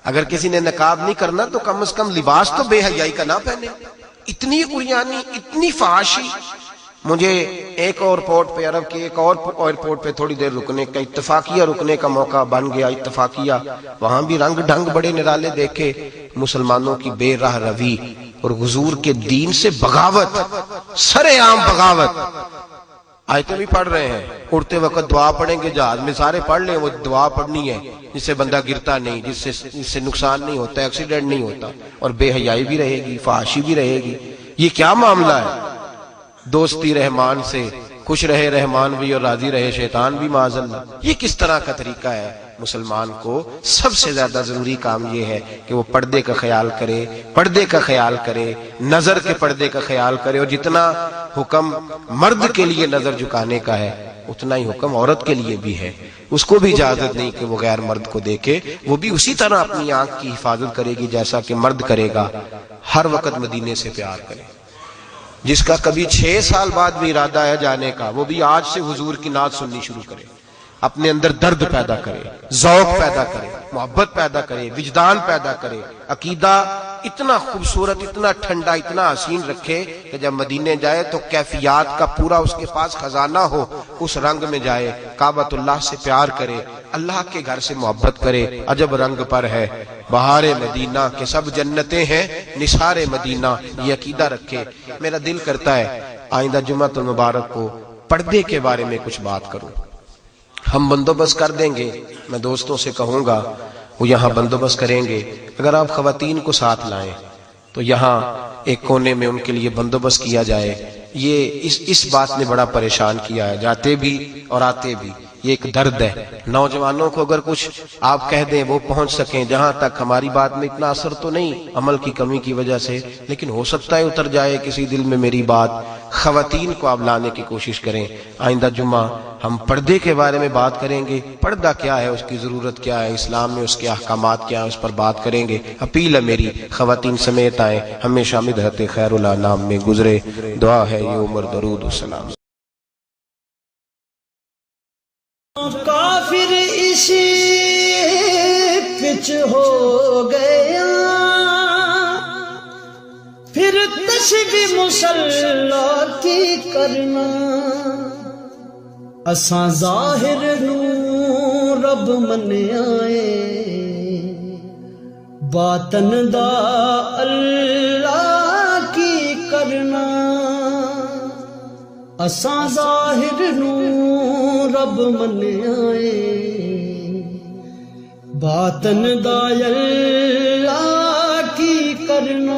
اگر کسی نے نقاب نہیں کرنا تو کم از کم لباس تو بے حیائی کا نہ پہنے۔ اتنی عریانی اتنی فحاشی۔ مجھے ایک اور پورٹ پہ عرب کے ایک اور ایئرپورٹ پہ تھوڑی دیر رکنے کا اتفاقیہ رکنے کا موقع بن گیا، اتفاقیہ، وہاں بھی رنگ ڈھنگ بڑے نرالے دیکھے، مسلمانوں کی بے راہ روی اور حضور کے دین سے بغاوت، سرے عام بغاوت۔ آیتیں بھی پڑھ رہے ہیں، اڑتے وقت دعا پڑھیں گے جہاز میں، سارے پڑھ لیں، وہ دعا پڑھنی ہے جس سے بندہ گرتا نہیں، جس سے نقصان نہیں ہوتا، ایکسیڈنٹ نہیں ہوتا، اور بے حیائی بھی رہے گی، فحاشی بھی رہے گی۔ یہ کیا معاملہ ہے؟ دوستی رحمان سے خوش رہے رحمان بھی اور راضی رہے شیطان بھی معاذ اللہ۔ یہ کس طرح کا طریقہ ہے؟ مسلمان کو سب سے زیادہ ضروری کام یہ ہے کہ وہ پردے کا خیال کرے، پردے کا خیال کرے، نظر کے پردے کا خیال کرے، اور جتنا حکم مرد کے لیے نظر جھکانے کا ہے اتنا ہی حکم عورت کے لیے بھی ہے۔ اس کو بھی اجازت نہیں کہ وہ غیر مرد کو دیکھے، وہ بھی اسی طرح اپنی آنکھ کی حفاظت کرے گی جیسا کہ مرد کرے گا۔ ہر وقت مدینے سے پیار کرے۔ جس کا کبھی 6 سال بعد بھی ارادہ ہے جانے کا، وہ بھی آج سے حضور کی نعت سننی شروع کرے، اپنے اندر درد پیدا کرے، ذوق پیدا کرے، محبت پیدا کرے، وجدان پیدا کرے، عقیدہ اتنا خوبصورت، اتنا ٹھنڈا، اتنا حسین رکھے کہ جب مدینے جائے تو کیفیات کا پورا اس کے پاس خزانہ ہو، اس رنگ میں جائے، کعبۃ اللہ سے پیار کرے، اللہ کے گھر سے محبت کرے۔ عجب رنگ پر ہے بہار مدینہ کہ سب جنتیں ہیں نثار مدینہ، یہ عقیدہ رکھے۔ میرا دل کرتا ہے آئندہ جمعہ المبارک کو پردے کے بارے میں کچھ بات کروں۔ ہم بندوبست کر دیں گے، میں دوستوں سے کہوں گا وہ یہاں بندوبست کریں گے۔ اگر آپ خواتین کو ساتھ لائیں تو یہاں ایک کونے میں ان کے لیے بندوبست کیا جائے۔ یہ اس بات نے بڑا پریشان کیا ہے، جاتے بھی اور آتے بھی، یہ ایک درد ہے۔ نوجوانوں کو اگر کچھ آپ کہہ دیں وہ پہنچ سکیں، جہاں تک ہماری بات میں اتنا اثر تو نہیں عمل کی کمی کی وجہ سے، لیکن ہو سکتا ہے اتر جائے کسی دل میں میری بات۔ خواتین کو آپ لانے کی کوشش کریں۔ آئندہ جمعہ ہم پردے کے بارے میں بات کریں گے، پردہ کیا ہے، اس کی ضرورت کیا ہے، اسلام میں اس کے احکامات کیا ہیں، اس پر بات کریں گے۔ اپیل ہے میری خواتین سمیت آئیں، ہمیشہ مدحت خیر الانام میں گزرے۔ دعا ہے یہ عمر درود و سلام۔ کافر اسی پچ ہو گیا، پھر تشبیہ مسلح کی کرنا، اساں ظاہر نو رب من آئے، باطن دا اللہ کی کرنا، اساں ظاہر نو رب من آئے، باطن دا اللہ کی کرنا۔